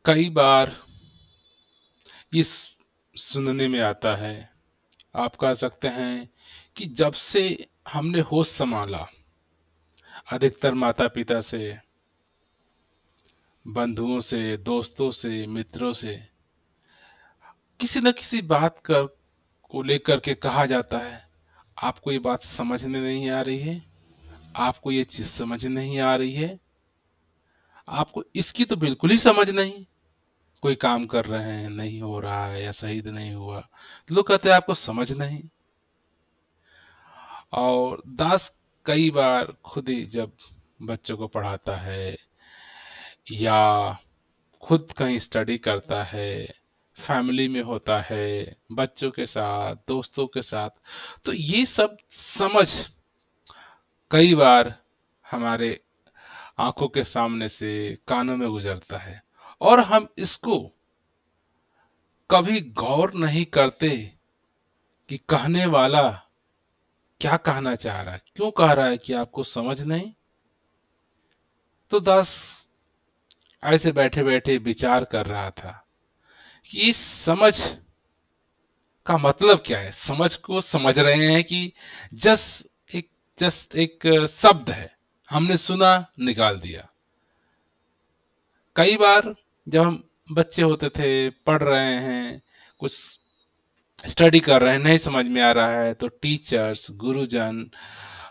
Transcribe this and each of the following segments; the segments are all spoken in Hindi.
कई बार ये सुनने में आता है, आप कह सकते हैं कि जब से हमने होश संभाला, अधिकतर माता पिता से, बंधुओं से, दोस्तों से, मित्रों से किसी न किसी बात कर को लेकर के कहा जाता है, आपको ये बात समझ में नहीं आ रही है, आपको ये चीज समझ नहीं आ रही है, आपको इसकी तो बिल्कुल ही समझ नहीं। कोई काम कर रहे हैं, नहीं हो रहा है या सही से नहीं हुआ, तो लोग कहते हैं आपको समझ नहीं। और दास कई बार खुद ही जब बच्चों को पढ़ाता है या खुद कहीं स्टडी करता है, फैमिली में होता है, बच्चों के साथ, दोस्तों के साथ, तो ये सब समझ कई बार हमारे आंखों के सामने से कानों में गुजरता है और हम इसको कभी गौर नहीं करते कि कहने वाला क्या कहना चाह रहा है, क्यों कह रहा है कि आपको समझ नहीं। तो दास ऐसे बैठे बैठे विचार कर रहा था कि इस समझ का मतलब क्या है। समझ को समझ रहे हैं कि जस्ट एक शब्द है, हमने सुना, निकाल दिया। कई बार जब हम बच्चे होते थे, पढ़ रहे हैं, कुछ स्टडी कर रहे हैं, नहीं समझ में आ रहा है, तो टीचर्स, गुरुजन,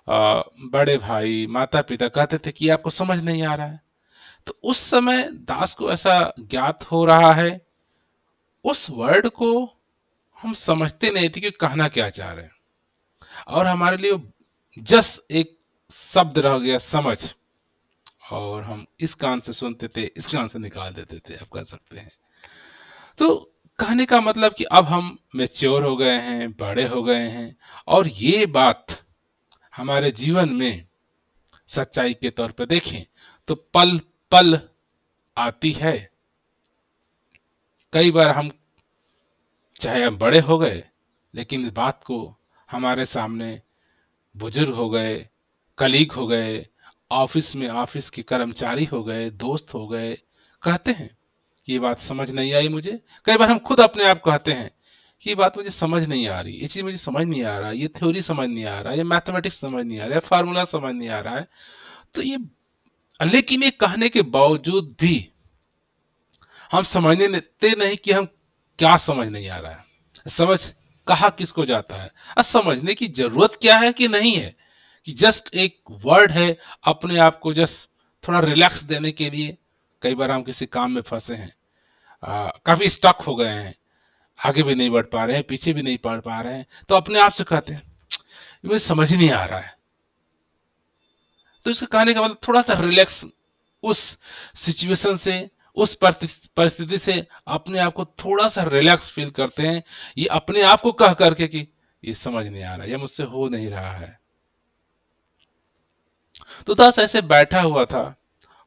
बड़े भाई, माता पिता कहते थे कि आपको समझ नहीं आ रहा है। तो उस समय दास को ऐसा ज्ञात हो रहा है, उस वर्ड को हम समझते नहीं थे कि कहना क्या चाह रहे हैं, और हमारे लिए जस्ट एक शब्द रह गया, समझ। और हम इस कान से सुनते थे, इस कान से निकाल देते थे, आप कह सकते हैं। तो कहने का मतलब कि अब हम मैच्योर हो गए हैं, बड़े हो गए हैं, और ये बात हमारे जीवन में सच्चाई के तौर पे देखें तो पल पल आती है। कई बार हम, चाहे हम बड़े हो गए, लेकिन इस बात को हमारे सामने बुजुर्ग हो गए, कलीग हो गए, ऑफिस के कर्मचारी हो गए, दोस्त हो गए, कहते हैं कि ये बात समझ नहीं आई मुझे। कई बार हम खुद अपने आप कहते हैं कि ये बात मुझे समझ नहीं आ रही, ये चीज मुझे समझ नहीं आ रहा, ये थ्योरी समझ नहीं आ रहा, ये मैथमेटिक्स समझ नहीं आ रहा है, फार्मूला समझ नहीं आ रहा है। तो ये, लेकिन ये कहने के बावजूद भी हम समझने देते नहीं कि हम क्या समझ नहीं आ रहा है। समझ कहा किसको जाता है, अब समझने की जरूरत क्या है कि नहीं है, कि जस्ट एक वर्ड है, अपने आप को जस्ट थोड़ा रिलैक्स देने के लिए। कई बार हम किसी काम में फंसे हैं, काफी स्टक हो गए हैं, आगे भी नहीं बढ़ पा रहे हैं, पीछे भी नहीं बढ़ पा रहे हैं, तो अपने आप से कहते हैं "ये मुझे समझ ही नहीं आ रहा है"। तो इसका कहने का मतलब थोड़ा सा रिलैक्स, उस सिचुएशन से, उस परिस्थिति से अपने आप को थोड़ा सा रिलैक्स फील करते हैं, ये अपने आप को कह करके कि ये समझ नहीं आ रहा, ये मुझसे हो नहीं रहा है। तो दास ऐसे बैठा हुआ था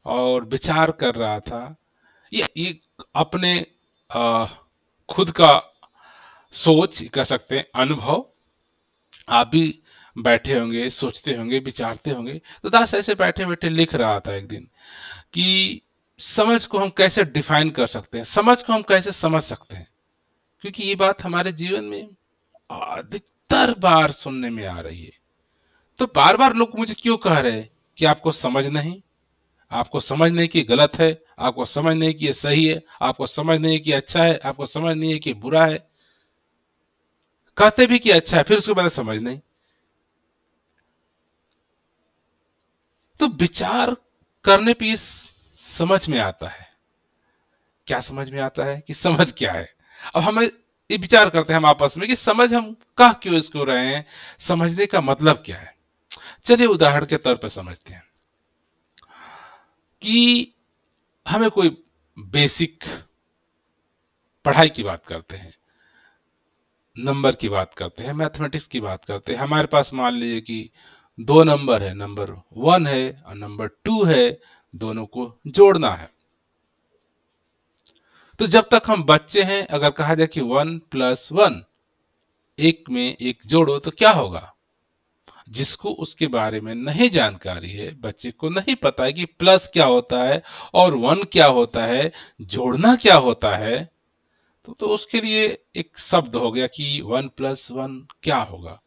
और विचार कर रहा था, ये अपने आ, खुद का सोच कह सकते हैं, अनुभव। आप भी बैठे होंगे, सोचते होंगे, विचारते होंगे। तो दास ऐसे बैठे बैठे लिख रहा था एक दिन कि समझ को हम कैसे डिफाइन कर सकते हैं, समझ को हम कैसे समझ सकते हैं, क्योंकि ये बात हमारे जीवन में अधिकतर बार सुनने में आ रही है। तो बार बार लोग मुझे क्यों कह रहे हैं कि आपको समझ नहीं, आपको समझ नहीं कि गलत है, आपको समझ नहीं कि ये सही है, आपको समझ नहीं कि अच्छा है, आपको समझ नहीं है कि बुरा है। कहते भी कि अच्छा है, फिर उसके बाद समझ नहीं। तो विचार करने पे ये समझ में आता है, क्या समझ में आता है कि समझ क्या है। अब हमें ये विचार करते हैं हम आपस में कि समझ हम कह क्यों इसको रहे हैं, समझने का मतलब क्या है। चलिए उदाहरण के तौर पर समझते हैं कि हमें कोई बेसिक पढ़ाई की बात करते हैं, नंबर की बात करते हैं, मैथमेटिक्स की बात करते हैं। हमारे पास मान लीजिए कि दो नंबर है, नंबर वन है और नंबर टू है, दोनों को जोड़ना है। तो जब तक हम बच्चे हैं, अगर कहा जाए कि वन प्लस वन, एक में एक जोड़ो, तो क्या होगा। जिसको उसके बारे में नहीं जानकारी है, बच्चे को नहीं पता है कि प्लस क्या होता है और वन क्या होता है, जोड़ना क्या होता है, तो उसके लिए एक शब्द हो गया कि 1+1 क्या होगा।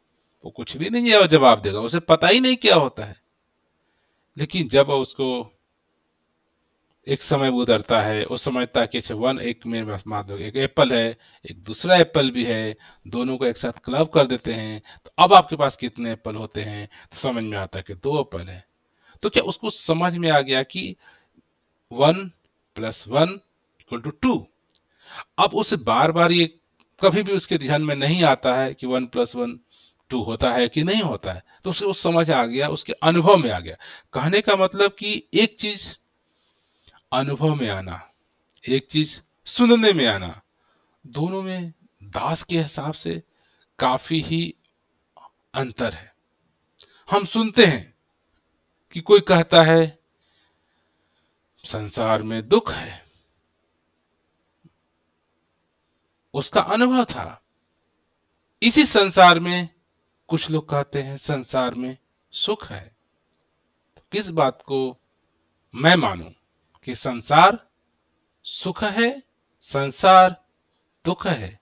वो कुछ भी नहीं है जवाब देगा, उसे पता ही नहीं क्या होता है। लेकिन जब उसको एक समय गुजरता है, उस समझता है कि अच्छा वन एक में बस मान लो एक एप्पल है, एक दूसरा एप्पल भी है, दोनों को एक साथ क्लब कर देते हैं, तो अब आपके पास कितने एप्पल होते हैं, तो समझ में आता है कि 2 एप्पल है। तो क्या उसको समझ में आ गया कि 1+1=2। अब उसे बार बार ये कभी भी उसके ध्यान में नहीं आता है कि 1+1=2 होता है कि नहीं होता है, तो उसे उस समझ आ गया, उसके अनुभव में आ गया। कहने का मतलब कि एक चीज अनुभव में आना, एक चीज सुनने में आना, दोनों में दास के हिसाब से काफी ही अंतर है। हम सुनते हैं कि कोई कहता है संसार में दुख है, उसका अनुभव था। इसी संसार में कुछ लोग कहते हैं संसार में सुख है। तो किस बात को मैं मानूं कि संसार सुख है, संसार दुख है?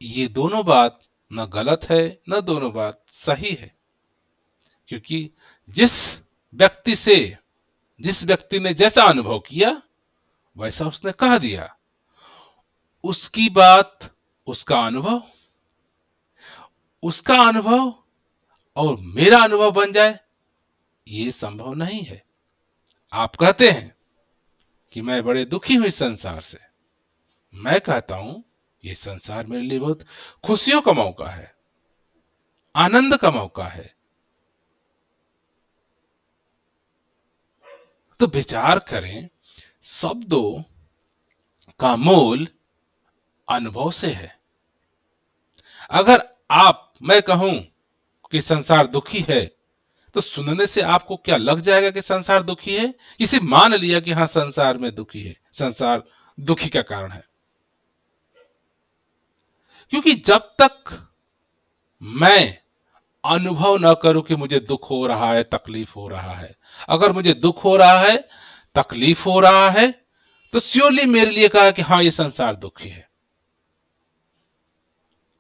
ये दोनों बात न गलत है, न दोनों बात सही है। क्योंकि जिस व्यक्ति से जिस व्यक्ति ने जैसा अनुभव किया वैसा उसने कह दिया। उसकी बात, उसका अनुभव, उसका अनुभव और मेरा अनुभव बन जाए, ये संभव नहीं है। आप कहते हैं कि मैं बड़े दुखी हूं इस संसार से, मैं कहता हूं ये संसार मेरे लिए बहुत खुशियों का मौका है, आनंद का मौका है। तो विचार करें, शब्दों का मूल अनुभव से है। अगर मैं कहूं कि संसार दुखी है, तो सुनने से आपको क्या लग जाएगा कि संसार दुखी है? इसे मान लिया कि हाँ संसार में दुखी है, संसार दुखी का कारण है। क्योंकि जब तक मैं अनुभव न करूं कि मुझे दुख हो रहा है, तकलीफ हो रहा है, अगर मुझे दुख हो रहा है, तकलीफ हो रहा है, तो श्योरली मेरे लिए कहा कि हाँ ये संसार दुखी है।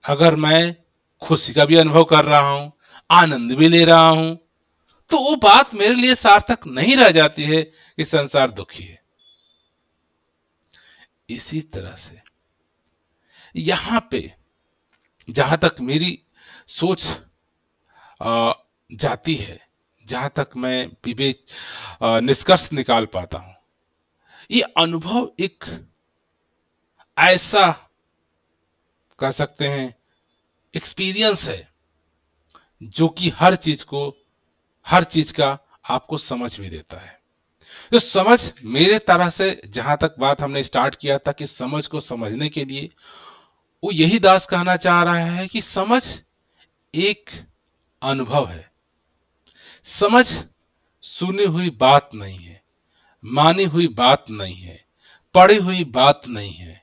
अगर मैं खुशी का भी अनुभव कर रहा हूं, आनंद भी ले रहा हूं, तो वो बात मेरे लिए सार्थक नहीं रह जाती है कि संसार दुखी है। इसी तरह से यहां पे जहां तक मेरी सोच जाती है, जहां तक मैं विवेक निष्कर्ष निकाल पाता हूं, ये अनुभव एक ऐसा कह सकते हैं एक्सपीरियंस है जो कि हर चीज का आपको समझ भी देता है। तो समझ मेरे तरह से जहां तक बात हमने स्टार्ट किया था कि समझ को समझने के लिए वो यही दास कहना चाह रहा है कि समझ एक अनुभव है। समझ सुनी हुई बात नहीं है, मानी हुई बात नहीं है, पढ़ी हुई बात नहीं है।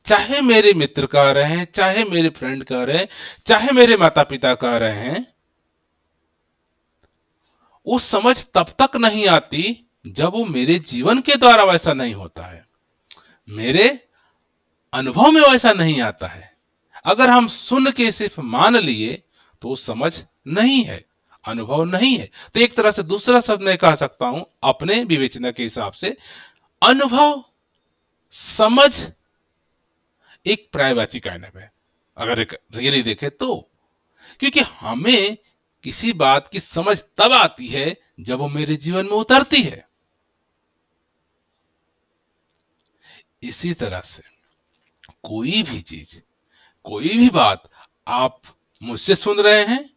चाहे मेरे मित्र कह रहे हैं, चाहे मेरे फ्रेंड कह रहे हैं, चाहे मेरे माता पिता कह रहे हैं, वो समझ तब तक नहीं आती जब वो मेरे जीवन के द्वारा वैसा नहीं होता है, मेरे अनुभव में वैसा नहीं आता है। अगर हम सुन के सिर्फ मान लिए तो समझ नहीं है, अनुभव नहीं है। तो एक तरह से दूसरा शब्द मैं कह सकता हूं अपने विवेचना के हिसाब से, अनुभव समझ एक पर्यायवाची काइंड है, अगर एक रियली देखे तो। क्योंकि हमें किसी बात की समझ तब आती है जब वो मेरे जीवन में उतरती है। इसी तरह से कोई भी चीज, कोई भी बात आप मुझसे सुन रहे हैं,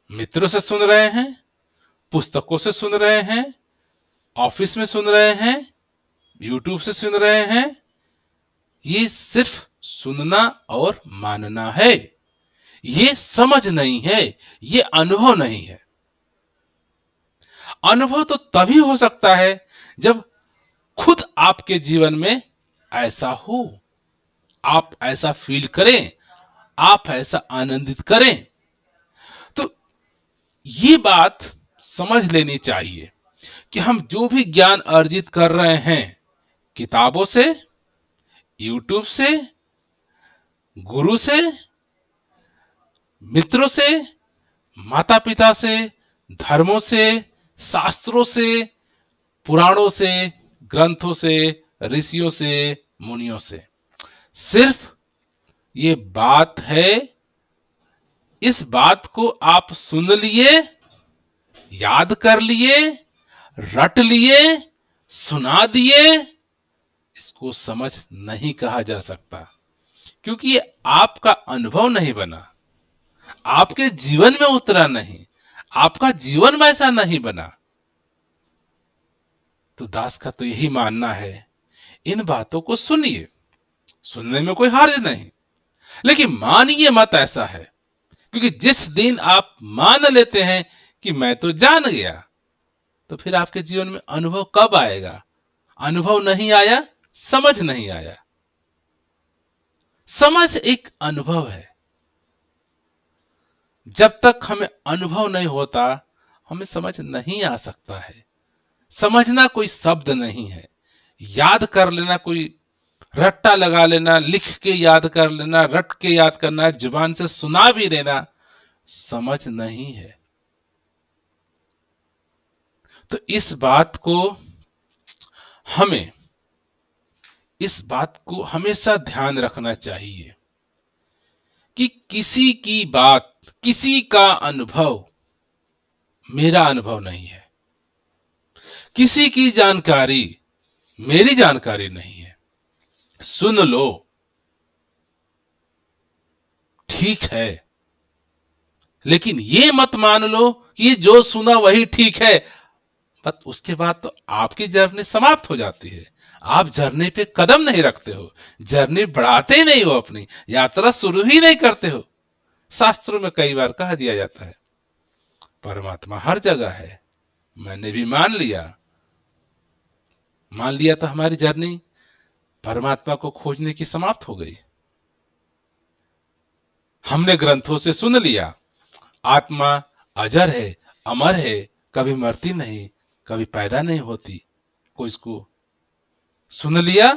मित्रों से सुन रहे हैं, पुस्तकों से सुन रहे हैं, ऑफिस में सुन रहे हैं, यूट्यूब से सुन रहे हैं, ये सिर्फ सुनना और मानना है, ये समझ नहीं है, ये अनुभव नहीं है। अनुभव तो तभी हो सकता है जब खुद आपके जीवन में ऐसा हो, आप ऐसा फील करें, आप ऐसा आनंदित करें। तो ये बात समझ लेनी चाहिए कि हम जो भी ज्ञान अर्जित कर रहे हैं, किताबों से, यूट्यूब से, गुरु से, मित्रों से, माता पिता से, धर्मों से, शास्त्रों से, पुराणों से, ग्रंथों से, ऋषियों से, मुनियों से, सिर्फ ये बात है, इस बात को आप सुन लिए, याद कर लिए, रट लिए, सुना दिए, इसको समझ नहीं कहा जा सकता, क्योंकि ये आपका अनुभव नहीं बना, आपके जीवन में उतरा नहीं, आपका जीवन वैसा नहीं बना। तो दास का तो यही मानना है, इन बातों को सुनिए, सुनने में कोई हर्ज नहीं, लेकिन मानिए मत ऐसा है, क्योंकि जिस दिन आप मान लेते हैं कि मैं तो जान गया, तो फिर आपके जीवन में अनुभव कब आएगा? अनुभव नहीं आया, समझ नहीं आया। समझ एक अनुभव है। जब तक हमें अनुभव नहीं होता, हमें समझ नहीं आ सकता है। समझना कोई शब्द नहीं है, याद कर लेना, कोई रट्टा लगा लेना, लिख के याद कर लेना, रट के याद करना, जुबान से सुना भी देना, समझ नहीं है। तो हमें इस बात को हमेशा ध्यान रखना चाहिए कि किसी की बात, किसी का अनुभव मेरा अनुभव नहीं है, किसी की जानकारी मेरी जानकारी नहीं है। सुन लो, ठीक है, लेकिन ये मत मान लो कि ये जो सुना वही ठीक है, बस उसके बाद तो आपकी जर्नी समाप्त हो जाती है। आप जर्नी पे कदम नहीं रखते हो, जर्नी बढ़ाते ही नहीं हो, अपनी यात्रा शुरू ही नहीं करते हो। शास्त्रों में कई बार कहा दिया जाता है परमात्मा हर जगह है, मैंने भी मान लिया तो हमारी जर्नी परमात्मा को खोजने की समाप्त हो गई। हमने ग्रंथों से सुन लिया आत्मा अजर है, अमर है, कभी मरती नहीं, कभी पैदा नहीं होती, को इसको सुन लिया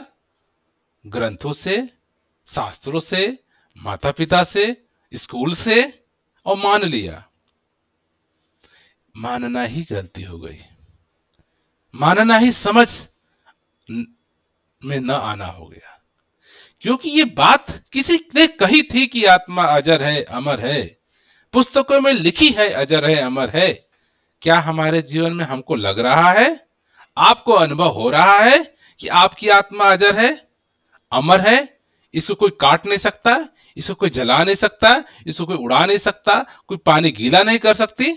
ग्रंथों से, शास्त्रों से, माता पिता से, स्कूल से, और मान लिया। मानना ही गलती हो गई, मानना ही समझ में न आना हो गया, क्योंकि ये बात किसी ने कही थी कि आत्मा अजर है, अमर है, पुस्तकों में लिखी है अजर है, अमर है। क्या हमारे जीवन में हमको लग रहा है, आपको अनुभव हो रहा है कि आपकी आत्मा अजर है, अमर है, इसको कोई काट नहीं सकता, इसको कोई जला नहीं सकता, इसको कोई उड़ा नहीं सकता, कोई पानी गीला नहीं कर सकती?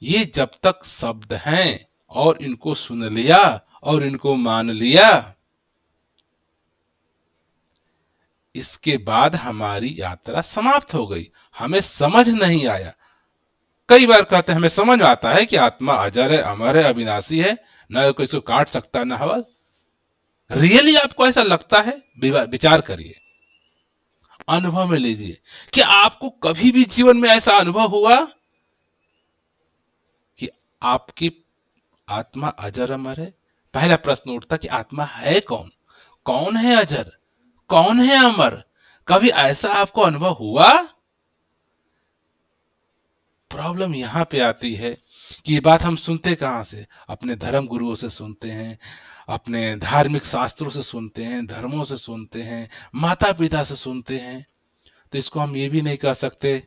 ये जब तक शब्द हैं और इनको सुन लिया और इनको मान लिया, इसके बाद हमारी यात्रा समाप्त हो गई। हमें समझ नहीं आया। कई बार कहते हैं हमें समझ में आता है कि आत्मा अजर है, अमर है, अविनाशी है, न कोई इसको काट सकता न हवा। रियली आपको ऐसा लगता है? विचार करिए, अनुभव में लीजिए कि आपको कभी भी जीवन में ऐसा अनुभव हुआ कि आपकी आत्मा अजर अमर है? पहला प्रश्न उठता कि आत्मा है कौन, कौन है अजर, कौन है अमर? कभी ऐसा आपको अनुभव हुआ? प्रॉब्लम यहां पे आती है कि ये बात हम सुनते कहां से? अपने धर्म गुरुओं से सुनते हैं, अपने धार्मिक शास्त्रों से सुनते हैं, धर्मों से सुनते हैं, माता पिता से सुनते हैं। तो इसको हम ये भी नहीं कह सकते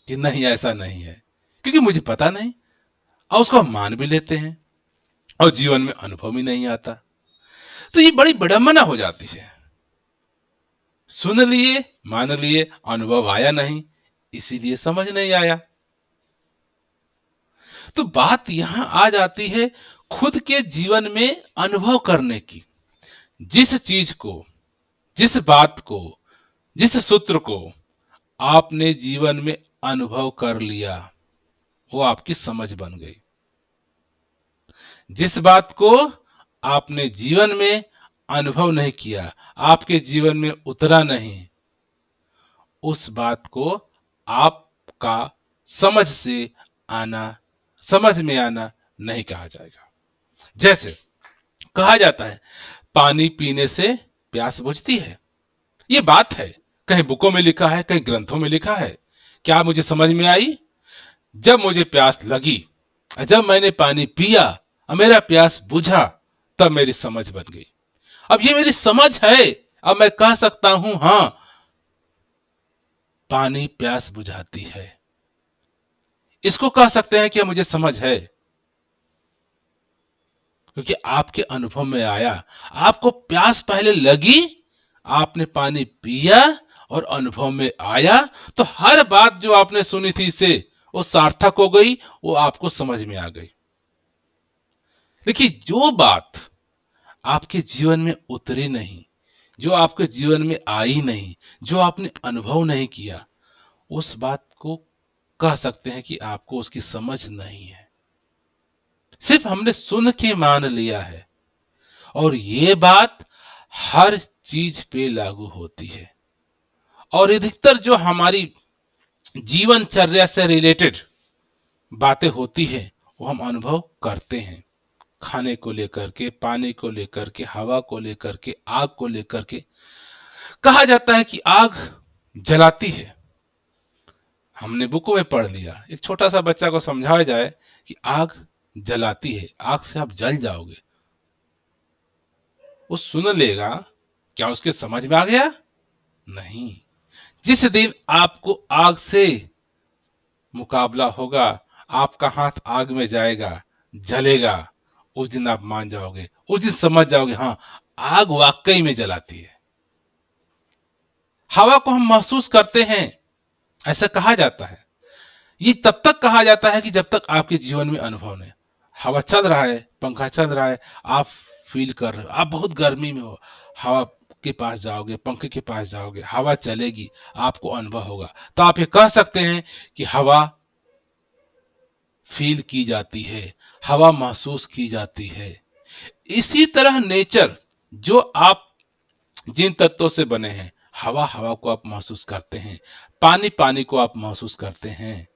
कि नहीं ऐसा नहीं है, क्योंकि मुझे पता नहीं, और उसको हम मान भी लेते हैं और जीवन में अनुभव भी नहीं आता। तो ये बड़ी विडंबना हो जाती है। सुन लिए, मान लिए, अनुभव आया नहीं, इसीलिए समझ नहीं आया। तो बात यहां आ जाती है खुद के जीवन में अनुभव करने की। जिस चीज को, जिस बात को, जिस सूत्र को आपने जीवन में अनुभव कर लिया, वो आपकी समझ बन गई। जिस बात को आपने जीवन में अनुभव नहीं किया, आपके जीवन में उतरा नहीं, उस बात को आपका समझ से आना, समझ में आना नहीं कहा जाएगा। जैसे कहा जाता है पानी पीने से प्यास बुझती है, ये बात है, कहीं बुकों में लिखा है, कहीं ग्रंथों में लिखा है। क्या मुझे समझ में आई? जब मुझे प्यास लगी, जब मैंने पानी पिया और मेरा प्यास बुझा, तब मेरी समझ बन गई। अब ये मेरी समझ है, अब मैं कह सकता हूं हां, पानी प्यास बुझाती है। इसको कह सकते हैं कि मुझे समझ है, क्योंकि आपके अनुभव में आया। आपको प्यास पहले लगी, आपने पानी पिया और अनुभव में आया, तो हर बात जो आपने सुनी थी से वो सार्थक हो गई, वो आपको समझ में आ गई। देखिए, जो बात आपके जीवन में उतरी नहीं, जो आपके जीवन में आई नहीं, जो आपने अनुभव नहीं किया, उस बात को कह सकते हैं कि आपको उसकी समझ नहीं है। सिर्फ हमने सुन के मान लिया है, और ये बात हर चीज पे लागू होती है। और अधिकतर जो हमारी जीवनचर्या से रिलेटेड बातें होती है, वो हम अनुभव करते हैं। खाने को लेकर के, पानी को लेकर के, हवा को लेकर के, आग को लेकर के। कहा जाता है कि आग जलाती है, हमने बुक में पढ़ लिया। एक छोटा सा बच्चा को समझाया जाए कि आग जलाती है, आग से आप जल जाओगे, वो सुन लेगा, क्या उसके समझ में आ गया? नहीं। जिस दिन आपको आग से मुकाबला होगा, आपका हाथ आग में जाएगा, जलेगा, उस दिन आप मान जाओगे, उस दिन समझ जाओगे हां, आग वाकई में जलाती है। हवा को हम महसूस करते हैं, ऐसा कहा जाता है। ये तब तक कहा जाता है कि जब तक आपके जीवन में अनुभव नहीं। हवा चल रहा है, पंखा चल रहा है, आप फील कर रहे हो, आप बहुत गर्मी में हो, हवा के पास जाओगे, पंखे के पास जाओगे, हवा चलेगी, आपको अनुभव होगा, तो आप ये कह सकते हैं कि हवा फील की जाती है, हवा महसूस की जाती है। इसी तरह नेचर, जो आप जिन तत्वों से बने हैं, हवा हवा को आप महसूस करते हैं, पानी पानी को आप महसूस करते हैं,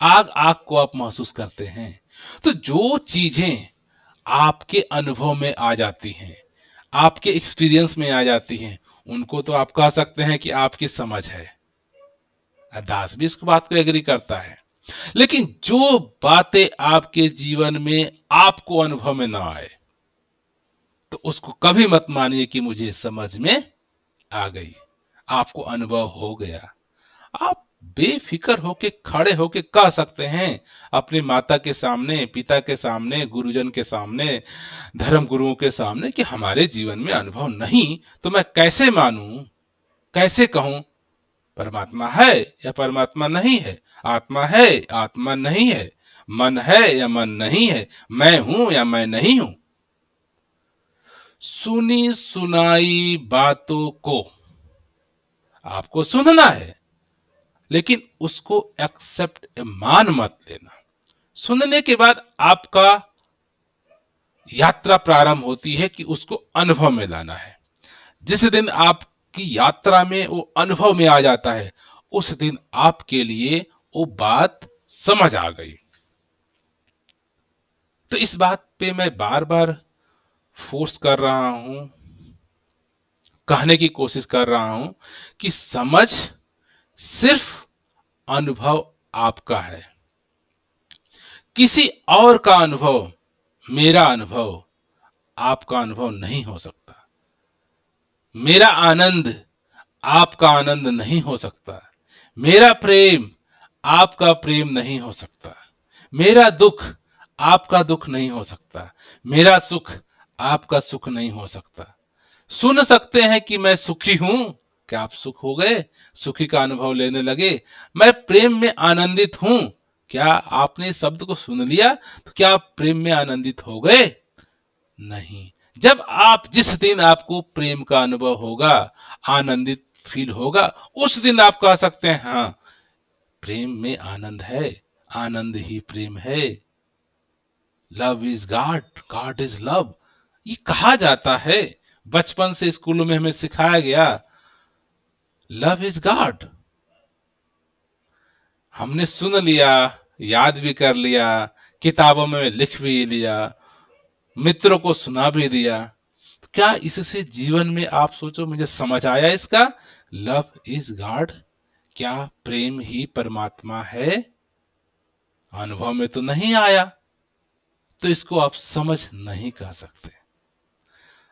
आग आग को आप महसूस करते हैं। तो जो चीजें आपके अनुभव में आ जाती हैं, आपके एक्सपीरियंस में आ जाती हैं, उनको तो आप कह सकते हैं कि आपकी समझ है। दास भी इस बात को एग्री करता है। लेकिन जो बातें आपके जीवन में आपको अनुभव में ना आए, तो उसको कभी मत मानिए कि मुझे समझ में आ गई, आपको अनुभव हो गया। आप बेफिक्र होके खड़े होके कह सकते हैं अपनी माता के सामने, पिता के सामने, गुरुजन के सामने, धर्म गुरुओं के सामने कि हमारे जीवन में अनुभव नहीं, तो मैं कैसे मानूं, कैसे कहूं परमात्मा है या परमात्मा नहीं है, आत्मा है आत्मा नहीं है, मन है या मन नहीं है, मैं हूं या मैं नहीं हूं। सुनी सुनाई बातों को आपको सुनना है, लेकिन उसको एक्सेप्ट मान मत लेना। सुनने के बाद आपका यात्रा प्रारंभ होती है कि उसको अनुभव में लाना है। जिस दिन आपकी यात्रा में वो अनुभव में आ जाता है, उस दिन आपके लिए वो बात समझ आ गई। तो इस बात पे मैं बार बार फोर्स कर रहा हूं, कहने की कोशिश कर रहा हूं कि समझ सिर्फ अनुभव आपका है। किसी और का अनुभव, मेरा अनुभव, आपका अनुभव नहीं हो सकता। मेरा आनंद आपका आनंद नहीं हो सकता। मेरा प्रेम आपका प्रेम नहीं हो सकता। मेरा दुख आपका दुख नहीं हो सकता। मेरा सुख आपका सुख नहीं हो सकता। सुन सकते हैं कि मैं सुखी हूं, क्या आप सुख हो गए, सुखी का अनुभव लेने लगे? मैं प्रेम में आनंदित हूं, क्या आपने इस शब्द को सुन लिया तो क्या आप प्रेम में आनंदित हो गए? नहीं। जब आप, जिस दिन आपको प्रेम का अनुभव होगा, आनंदित फील होगा, उस दिन आप कह सकते हैं हाँ, प्रेम में आनंद है, आनंद ही प्रेम है। Love is God, God is love, ये कहा जाता है। बचपन से स्कूलों में हमें सिखाया गया, लव इज गॉड। हमने सुन लिया, याद भी कर लिया, किताबों में लिख भी लिया, मित्रों को सुना भी दिया, तो क्या इससे जीवन में आप सोचो मुझे समझ आया इसका? लव इज गॉड, क्या प्रेम ही परमात्मा है? अनुभव में तो नहीं आया, तो इसको आप समझ नहीं कह सकते।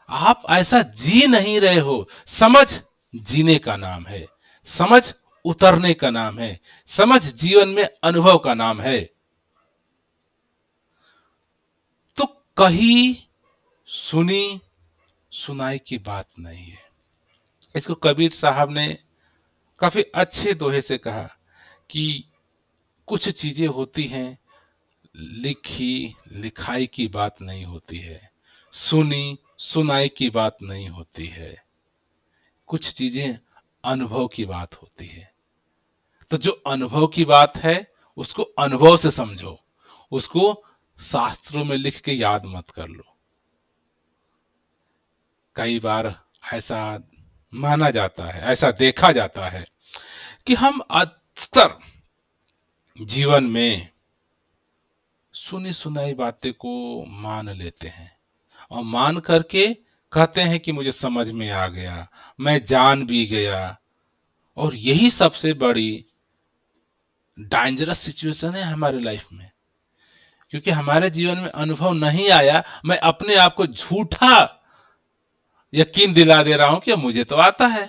आप ऐसा जी नहीं रहे हो। समझ जीने का नाम है, समझ उतरने का नाम है, समझ जीवन में अनुभव का नाम है। तो कही सुनी सुनाई की बात नहीं है। इसको कबीर साहब ने काफी अच्छे दोहे से कहा कि कुछ चीजें होती हैं लिखी लिखाई की बात नहीं होती है, सुनी सुनाई की बात नहीं होती है, कुछ चीजें अनुभव की बात होती है। तो जो अनुभव की बात है उसको अनुभव से समझो, उसको शास्त्रों में लिख के याद मत कर लो। कई बार ऐसा माना जाता है, ऐसा देखा जाता है कि हम अक्सर जीवन में सुनी सुनाई बातें को मान लेते हैं और मान करके कहते हैं कि मुझे समझ में आ गया, मैं जान भी गया। और यही सबसे बड़ी डेंजरस सिचुएशन है हमारे लाइफ में, क्योंकि हमारे जीवन में अनुभव नहीं आया, मैं अपने आप को झूठा यकीन दिला दे रहा हूं कि मुझे तो आता है,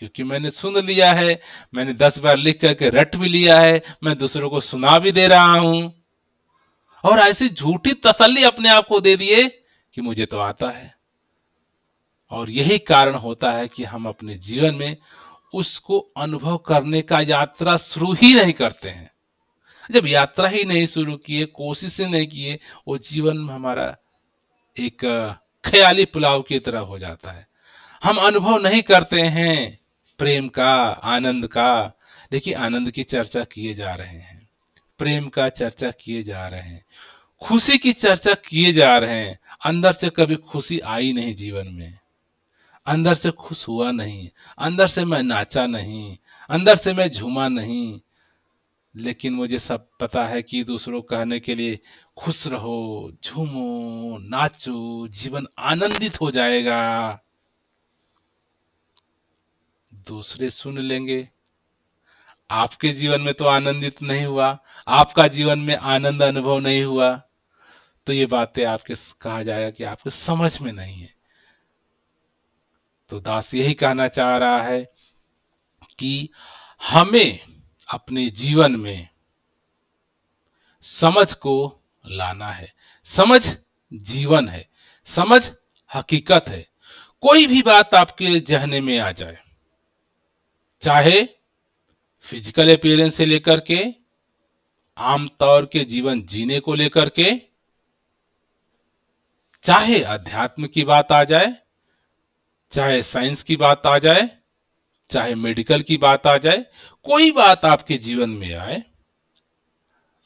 क्योंकि मैंने सुन लिया है, मैंने 10 बार लिख करके रट भी लिया है, मैं दूसरों को सुना भी दे रहा हूं, और ऐसी झूठी तसल्ली अपने आप को दे दिए कि मुझे तो आता है। और यही कारण होता है कि हम अपने जीवन में उसको अनुभव करने का यात्रा शुरू ही नहीं करते हैं। जब यात्रा ही नहीं शुरू किए, कोशिश ही नहीं किए, वो जीवन में हमारा एक ख्याली पुलाव की तरह हो जाता है। हम अनुभव नहीं करते हैं प्रेम का, आनंद का, लेकिन आनंद की चर्चा किए जा रहे हैं, प्रेम का चर्चा किए जा रहे हैं, खुशी की चर्चा किए जा रहे हैं। अंदर से कभी खुशी आई नहीं जीवन में, अंदर से खुश हुआ नहीं, अंदर से मैं नाचा नहीं, अंदर से मैं झूमा नहीं। लेकिन मुझे सब पता है कि दूसरों कहने के लिए खुश रहो, झूमो, नाचो, जीवन आनंदित हो जाएगा। दूसरे सुन लेंगे, आपके जीवन में तो आनंदित नहीं हुआ, आपका जीवन में आनंद अनुभव नहीं हुआ, तो ये बातें आपके कहा जाएगा कि आपके समझ में नहीं है। तो दास यही कहना चाह रहा है कि हमें अपने जीवन में समझ को लाना है। समझ जीवन है, समझ हकीकत है। कोई भी बात आपके जहने में आ जाए, चाहे फिजिकल अपीयरेंस से लेकर के आमतौर के जीवन जीने को लेकर के, चाहे अध्यात्म की बात आ जाए, चाहे साइंस की बात आ जाए, चाहे मेडिकल की बात आ जाए, कोई बात आपके जीवन में आए,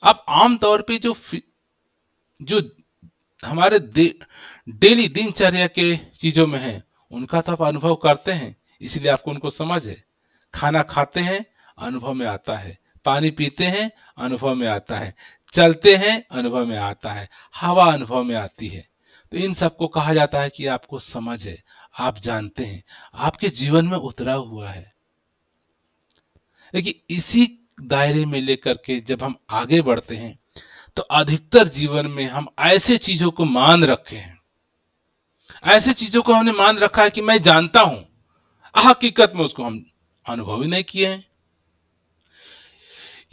आप आमतौर पे जो हमारे डेली दिनचर्या के चीजों में है उनका तो आप अनुभव करते हैं, इसलिए आपको उनको समझ है। खाना खाते हैं, अनुभव में आता है, पानी पीते हैं, अनुभव में आता है, चलते हैं, अनुभव में आता है, हवा अनुभव में आती है। तो इन सबको कहा जाता है कि आपको समझ है, आप जानते हैं, आपके जीवन में उतरा हुआ है। लेकिन इसी दायरे में लेकर के जब हम आगे बढ़ते हैं तो अधिकतर जीवन में हम ऐसे चीजों को मान रखे हैं, ऐसे चीजों को हमने मान रखा है कि मैं जानता हूं, हकीकत में उसको हम अनुभव ही नहीं किए हैं।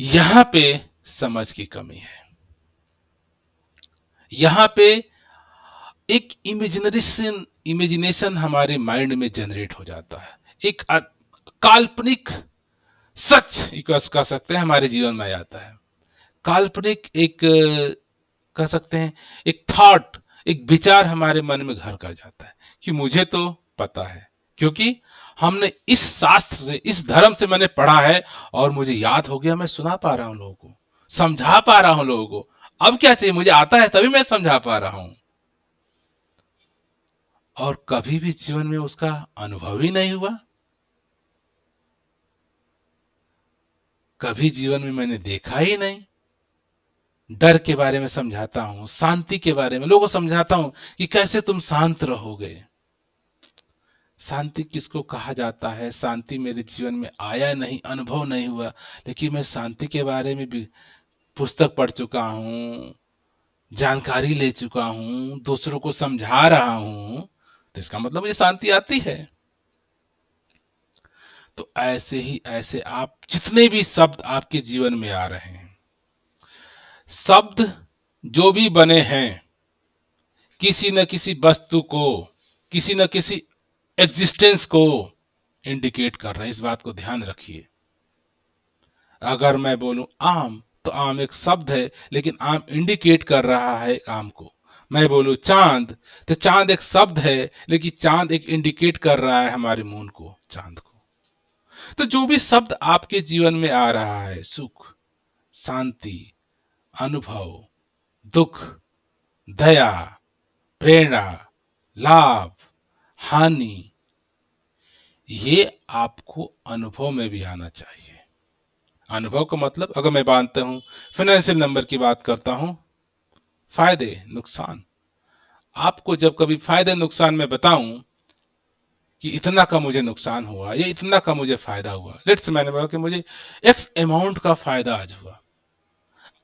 यहां पे समझ की कमी है। यहां पे एक इमेजिनेशन हमारे माइंड में जनरेट हो जाता है, एक काल्पनिक सच कह सकते हैं हमारे जीवन में आ जाता है। काल्पनिक एक कह सकते हैं एक थॉट, एक विचार हमारे मन में घर कर जाता है कि मुझे तो पता है, क्योंकि हमने इस शास्त्र से, इस धर्म से मैंने पढ़ा है और मुझे याद हो गया, मैं सुना पा रहा हूं लोगों को, समझा पा रहा हूं लोगों को। अब क्या चाहिए, मुझे आता है तभी मैं समझा पा रहा हूं। और कभी भी जीवन में उसका अनुभव ही नहीं हुआ। कभी जीवन में मैंने देखा ही नहीं। डर के बारे में समझाता हूँ, शांति के बारे में लोगों को समझाता हूँ कि कैसे तुम शांत रहोगे। शांति किसको कहा जाता है? शांति मेरे जीवन में आया नहीं, अनुभव नहीं हुआ, लेकिन मैं शांति के बारे में भी पुस्तक पढ़ चुका हूँ, जानकारी ले चुका हूँ, दूसरों को समझा रहा हूँ, तो इसका मतलब मुझे शांति आती है। तो ऐसे ही ऐसे आप जितने भी शब्द आपके जीवन में आ रहे हैं, शब्द जो भी बने हैं, किसी न किसी वस्तु को, किसी न किसी एग्जिस्टेंस को इंडिकेट कर रहे हैं। इस बात को ध्यान रखिए। अगर मैं बोलूं आम, तो आम एक शब्द है, लेकिन आम इंडिकेट कर रहा है आम को। मैं बोलूं चांद, तो चांद एक शब्द है, लेकिन चांद एक इंडिकेट कर रहा है हमारे मून को, चांद को। तो जो भी शब्द आपके जीवन में आ रहा है, सुख, शांति, अनुभव, दुख, दया, प्रेरणा, लाभ, हानि, ये आपको अनुभव में भी आना चाहिए। अनुभव का मतलब, अगर मैं मानता हूं, फाइनेंशियल नंबर की बात करता हूं, फायदे नुकसान, आपको जब कभी फायदे नुकसान में बताऊं कि इतना का मुझे नुकसान हुआ या इतना का मुझे फायदा हुआ, लेट्स मैंने बोला कि मुझे एक्स अमाउंट का फायदा आज हुआ,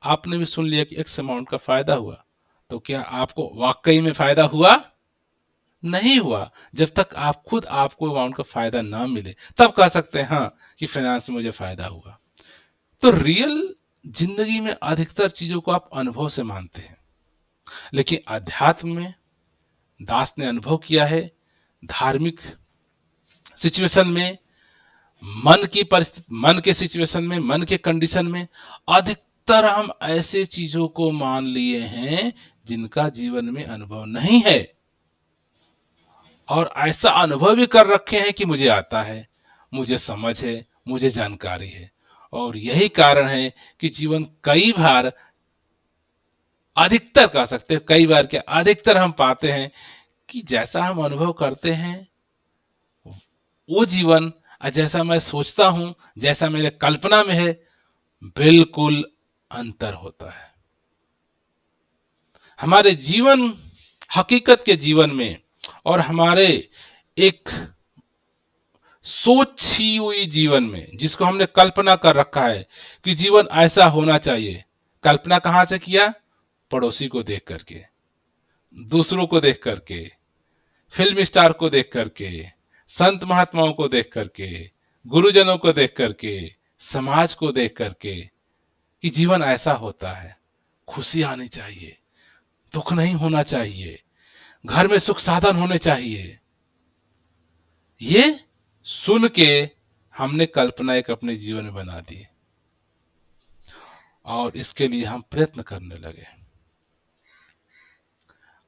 आपने भी सुन लिया कि एक्स अमाउंट का फायदा हुआ, तो क्या आपको वाकई में फायदा हुआ? नहीं हुआ। जब तक आप खुद आपको अमाउंट का फायदा ना मिले, तब कह सकते हैं हाँ कि फाइनेंस में मुझे फायदा हुआ। तो रियल जिंदगी में अधिकतर चीजों को आप अनुभव से मानते हैं, लेकिन अध्यात्म में दास ने अनुभव किया है, धार्मिक सिचुएशन में, मन की परिस्थिति, मन के सिचुएशन में, मन के कंडीशन में अधिकतर हम ऐसे चीजों को मान लिए हैं जिनका जीवन में अनुभव नहीं है, और ऐसा अनुभव भी कर रखे हैं कि मुझे आता है, मुझे समझ है, मुझे जानकारी है। और यही कारण है कि जीवन कई बार, अधिकतर कह सकते हैं, कई बार क्या अधिकतर हम पाते हैं कि जैसा हम अनुभव करते हैं वो जीवन, जैसा मैं सोचता हूं, जैसा मेरे कल्पना में है, बिल्कुल अंतर होता है। हमारे जीवन, हकीकत के जीवन में, और हमारे एक सोची हुई जीवन में, जिसको हमने कल्पना कर रखा है कि जीवन ऐसा होना चाहिए, कल्पना कहां से किया? पड़ोसी को देख करके, दूसरों को देख करके, फिल्म स्टार को देख करके, संत महात्माओं को देख करके, गुरुजनों को देख करके, समाज को देख करके, कि जीवन ऐसा होता है, खुशी आनी चाहिए, दुख नहीं होना चाहिए, घर में सुख साधन होने चाहिए। ये सुन के हमने कल्पना एक अपने जीवन में बना दी, और इसके लिए हम प्रयत्न करने लगे,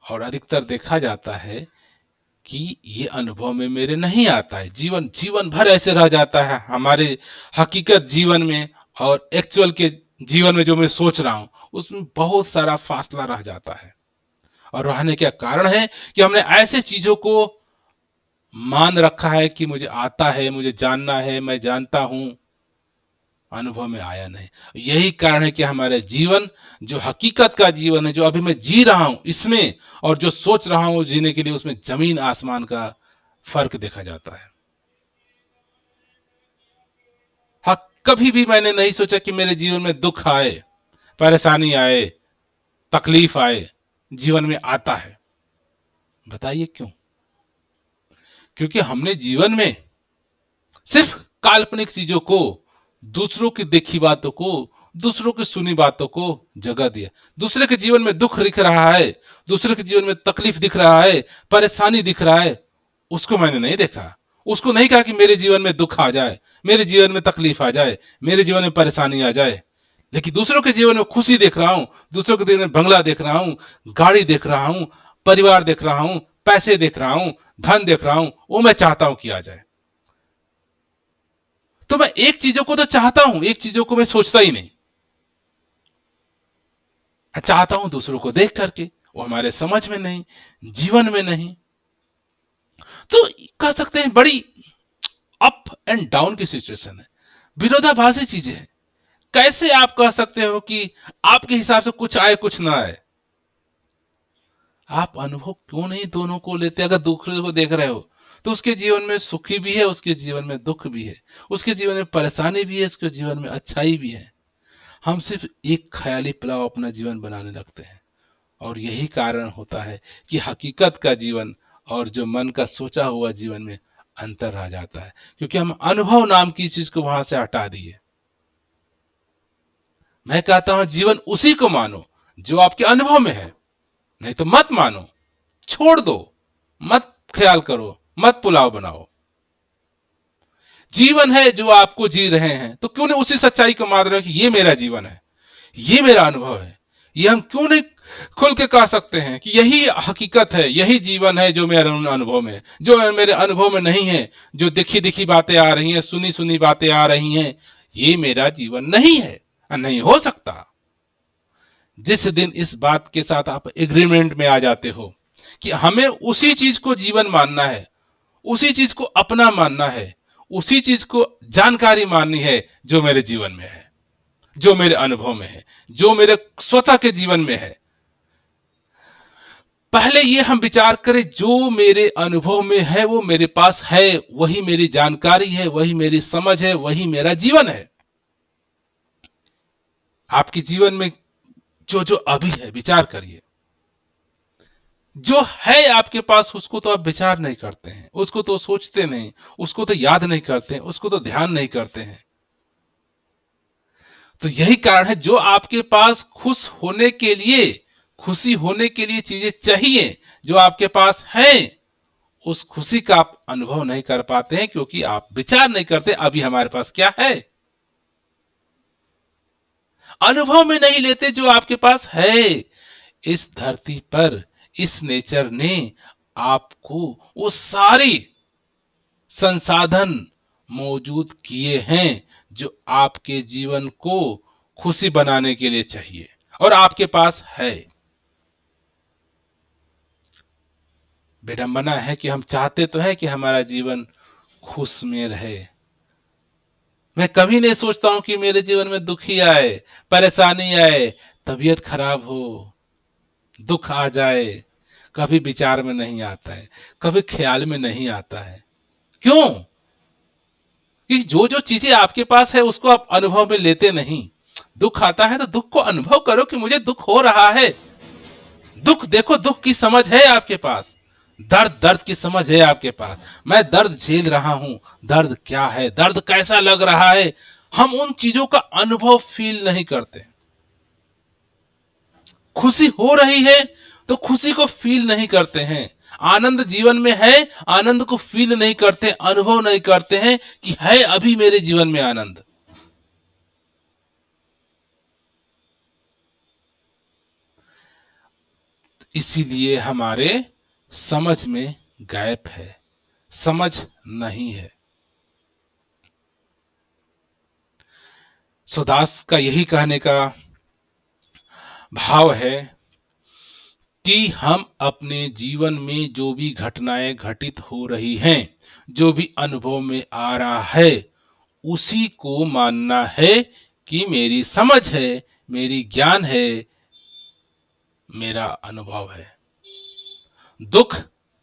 और अधिकतर देखा जाता है कि ये अनुभव में मेरे नहीं आता है। जीवन जीवन भर ऐसे रह जाता है हमारे हकीकत जीवन में और एक्चुअल के जीवन में, जो मैं सोच रहा हूं उसमें बहुत सारा फासला रह जाता है। और रहने का कारण है कि हमने ऐसे चीजों को मान रखा है कि मुझे आता है, मुझे जानना है, मैं जानता हूं, अनुभव में आया नहीं। यही कारण है कि हमारे जीवन, जो हकीकत का जीवन है, जो अभी मैं जी रहा हूं इसमें, और जो सोच रहा हूं जीने के लिए, उसमें जमीन आसमान का फर्क देखा जाता है। हाँ, कभी भी मैंने नहीं सोचा कि मेरे जीवन में दुख आए, परेशानी आए, तकलीफ आए, जीवन में आता है। बताइए क्यों? क्योंकि हमने जीवन में सिर्फ काल्पनिक चीजों को, दूसरों की देखी बातों को, दूसरों की सुनी बातों को जगह दिया। दूसरे के जीवन में दुख दिख रहा है, दूसरे के जीवन में तकलीफ दिख रहा है, परेशानी दिख रहा है, उसको मैंने नहीं देखा। उसको नहीं कहा कि मेरे जीवन में दुख आ जाए, मेरे जीवन में तकलीफ आ जाए, मेरे जीवन में परेशानी आ जाए। लेकिन दूसरों के जीवन में खुशी देख रहा हूं, दूसरों के जीवन में बंगला देख रहा हूं, गाड़ी देख रहा हूं, परिवार देख रहा हूं, पैसे देख रहा हूं, धन देख रहा हूं, वो मैं चाहता हूं कि आ जाए। तो मैं एक चीजों को तो चाहता हूं, एक चीजों को मैं सोचता ही नहीं। मैं चाहता हूं दूसरों को देख करके, वो हमारे समझ में नहीं, जीवन में नहीं। तो कह सकते हैं बड़ी अप एंड डाउन की सिचुएशन है, विरोधाभासी चीजें हैं। कैसे आप कह सकते हो कि आपके हिसाब से कुछ आए कुछ ना आए? आप अनुभव क्यों नहीं दोनों को लेते? अगर दूसरे को देख रहे हो तो उसके जीवन में सुखी भी है, उसके जीवन में दुख भी है, उसके जीवन में परेशानी भी है, उसके जीवन में अच्छाई भी है। हम सिर्फ एक ख्याली पुलाव अपना जीवन बनाने लगते हैं, और यही कारण होता है कि हकीकत का जीवन और जो मन का सोचा हुआ जीवन में अंतर आ जाता है, क्योंकि हम अनुभव नाम की चीज को वहां से हटा दिए। मैं कहता हूं जीवन उसी को मानो जो आपके अनुभव में है, नहीं तो मत मानो, छोड़ दो, मत ख्याल करो, मत पुलाव बनाओ। जीवन है जो आपको जी रहे हैं, तो क्यों नहीं उसी सच्चाई को मान रहे हो कि ये मेरा जीवन है, ये मेरा अनुभव है। ये हम क्यों नहीं खुल के कह सकते हैं कि यही हकीकत है, यही जीवन है जो मेरे अनुभव में है, जो मेरे अनुभव में नहीं है, जो दिखी दिखी बातें आ रही हैं, सुनी सुनी बातें आ रही हैं, ये मेरा जीवन नहीं है, नहीं हो सकता। जिस दिन इस बात के साथ आप एग्रीमेंट में आ जाते हो कि हमें उसी चीज को जीवन मानना है, उसी चीज को अपना मानना है, उसी चीज को जानकारी माननी है जो मेरे जीवन में है, जो मेरे अनुभव में है, जो मेरे स्वतः के जीवन में है। पहले ये हम विचार करें, जो मेरे अनुभव में है वो मेरे पास है, वही मेरी जानकारी है, वही मेरी समझ है, वही मेरा जीवन है। आपके जीवन में जो जो अभी है विचार करिए। जो है आपके पास उसको तो आप विचार नहीं करते हैं, उसको तो सोचते नहीं, उसको तो याद नहीं करते हैं, उसको तो ध्यान नहीं करते हैं। तो यही कारण है, जो आपके पास खुश होने के लिए, खुशी होने के लिए चीजें चाहिए जो आपके पास है, उस खुशी का आप अनुभव नहीं कर पाते हैं, क्योंकि आप विचार नहीं करते अभी हमारे पास क्या है। अनुभव में नहीं लेते जो आपके पास है। इस धरती पर इस नेचर ने आपको वो सारी संसाधन मौजूद किए हैं जो आपके जीवन को खुशी बनाने के लिए चाहिए, और आपके पास है। विडंबना है कि हम चाहते तो हैं कि हमारा जीवन खुश में रहे। मैं कभी नहीं सोचता हूं कि मेरे जीवन में दुखी आए, परेशानी आए, तबीयत खराब हो, दुख आ जाए। कभी विचार में नहीं आता है, कभी ख्याल में नहीं आता है। क्यों? कि जो जो चीजें आपके पास है उसको आप अनुभव में लेते नहीं। दुख आता है तो दुख को अनुभव करो कि मुझे दुख हो रहा है। दुख देखो, दुख की समझ है आपके पास, दर्द दर्द की समझ है आपके पास। मैं दर्द झेल रहा हूं, दर्द क्या है, दर्द कैसा लग रहा है, हम उन चीजों का अनुभव फील नहीं करते। खुशी हो रही है तो खुशी को फील नहीं करते हैं। आनंद जीवन में है, आनंद को फील नहीं करते, अनुभव नहीं करते हैं कि है अभी मेरे जीवन में आनंद। इसीलिए हमारे समझ में गैप है, समझ नहीं है। सुदास का यही कहने का भाव है कि हम अपने जीवन में जो भी घटनाएं घटित हो रही हैं, जो भी अनुभव में आ रहा है, उसी को मानना है कि मेरी समझ है, मेरी ज्ञान है, मेरा अनुभव है। दुख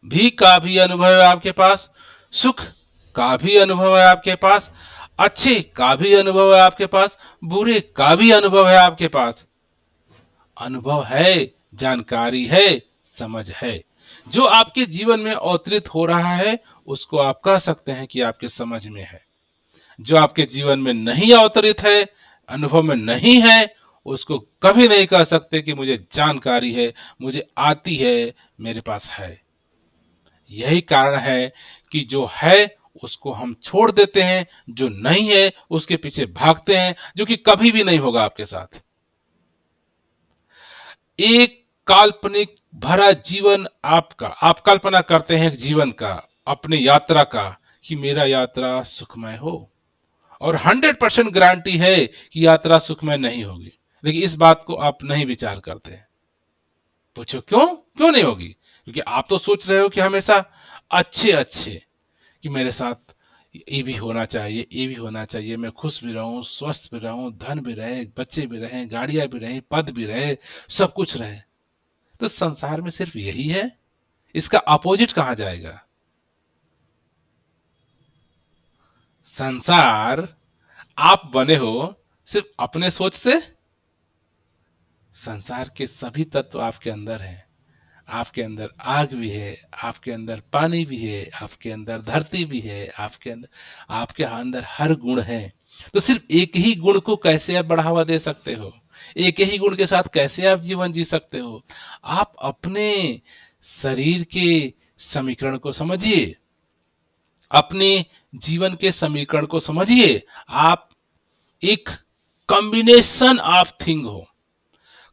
भी का भी अनुभव है आपके पास, सुख का भी अनुभव है आपके पास, अच्छे का भी अनुभव है आपके पास, बुरे का भी अनुभव है आपके पास। अनुभव है, जानकारी है, समझ है। जो आपके जीवन में अवतरित हो रहा है उसको आप कह सकते हैं कि आपके समझ में है। जो आपके जीवन में नहीं अवतरित है, अनुभव में नहीं है, उसको कभी नहीं कह सकते कि मुझे जानकारी है, मुझे आती है, मेरे पास है। यही कारण है कि जो है उसको हम छोड़ देते हैं, जो नहीं है उसके पीछे भागते हैं, जो कि कभी भी नहीं होगा आपके साथ। एक काल्पनिक भरा जीवन आपका, आप कल्पना करते हैं एक जीवन का, अपने यात्रा का, कि मेरा यात्रा सुखमय हो, और 100% गारंटी है कि यात्रा सुखमय नहीं होगी। लेकिन इस बात को आप नहीं विचार करते हैं। पूछो क्यों? क्यों नहीं होगी? क्योंकि आप तो सोच रहे हो कि हमेशा अच्छे अच्छे, कि मेरे साथ ये भी होना चाहिए, ये भी होना चाहिए, मैं खुश भी रहूं, स्वस्थ भी रहूं, धन भी रहे, बच्चे भी रहें, गाड़ियां भी रहें, पद भी रहे, सब कुछ रहे। तो संसार में सिर्फ यही है, इसका अपोजिट कहाँ जाएगा? संसार आप बने हो सिर्फ अपने सोच से। संसार के सभी तत्व आपके अंदर हैं। आपके अंदर आग भी है, आपके अंदर पानी भी है, आपके अंदर धरती भी है, आपके अंदर हर गुण है। तो सिर्फ एक ही गुण को कैसे आप बढ़ावा दे सकते हो? एक ही गुण के साथ कैसे आप जीवन जी सकते हो? आप अपने शरीर के समीकरण को समझिए, अपने जीवन के समीकरण को समझिए। आप एक कॉम्बिनेशन ऑफ थिंग हो,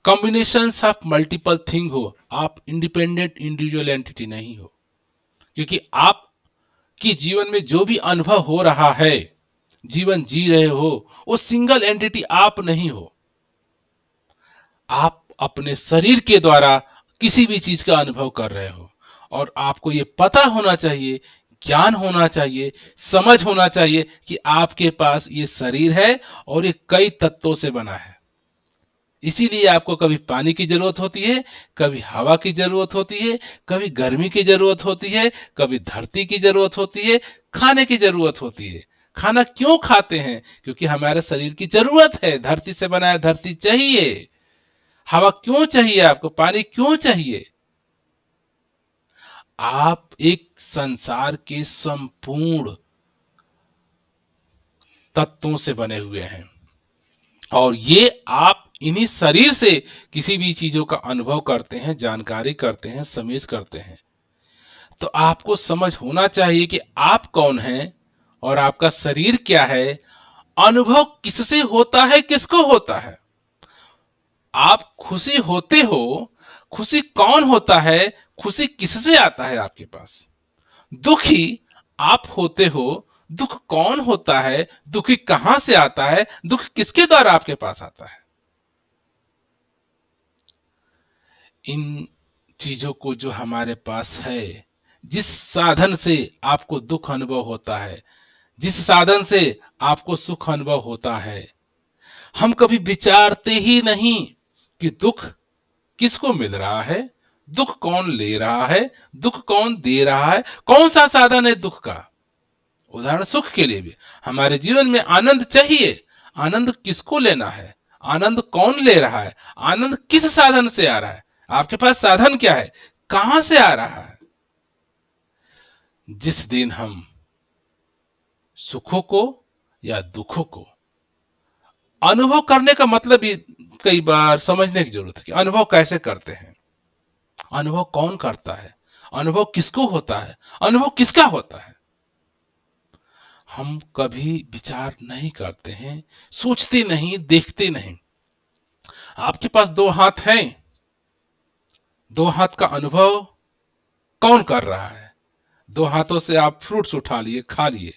कॉम्बिनेशंस ऑफ मल्टीपल थिंग हो। आप इंडिपेंडेंट इंडिविजुअल एंटिटी नहीं हो, क्योंकि आपकी जीवन में जो भी अनुभव हो रहा है, जीवन जी रहे हो, वो सिंगल एंटिटी आप नहीं हो। आप अपने शरीर के द्वारा किसी भी चीज का अनुभव कर रहे हो, और आपको ये पता होना चाहिए, ज्ञान होना चाहिए, समझ होना चाहिए कि आपके पास ये शरीर है और ये कई तत्वों से बना है। इसीलिए आपको कभी पानी की जरूरत होती है, कभी हवा की जरूरत होती है, कभी गर्मी की जरूरत होती है, कभी धरती की जरूरत होती है, खाने की जरूरत होती है। खाना क्यों खाते हैं? क्योंकि हमारे शरीर की जरूरत है, धरती से बना है, धरती चाहिए। हवा क्यों चाहिए आपको? पानी क्यों चाहिए? आप एक संसार के संपूर्ण तत्वों से बने हुए हैं, और ये आप इन्हीं शरीर से किसी भी चीजों का अनुभव करते हैं, जानकारी करते हैं, समेज करते हैं। तो आपको समझ होना चाहिए कि आप कौन हैं और आपका शरीर क्या है। अनुभव किससे होता है, किसको होता है? आप खुशी होते हो, खुशी कौन होता है, खुशी किससे आता है आपके पास? दुखी आप होते हो, दुख कौन होता है, दुखी कहां से आता है, दुख किसके द्वारा आपके पास आता है? इन चीजों को जो हमारे पास है, जिस साधन से आपको दुख अनुभव होता है, जिस साधन से आपको सुख अनुभव होता है, हम कभी विचारते ही नहीं कि दुख किसको मिल रहा है, दुख कौन ले रहा है, दुख कौन दे रहा है, कौन सा साधन है दुख का। उदाहरण सुख के लिए भी, हमारे जीवन में आनंद चाहिए, आनंद किसको लेना है, आनंद कौन ले रहा है, आनंद किस साधन से आ रहा है, आपके पास साधन क्या है, कहां से आ रहा है? जिस दिन हम सुखों को या दुखों को अनुभव करने का मतलब ही कई बार समझने की जरूरत है कि अनुभव कैसे करते हैं, अनुभव कौन करता है, अनुभव किसको होता है, अनुभव किसका होता है। हम कभी विचार नहीं करते हैं, सोचते नहीं, देखते नहीं। आपके पास दो हाथ हैं, दो हाथ का अनुभव कौन कर रहा है? दो हाथों से आप फ्रूट्स उठा लिए, खा लिए,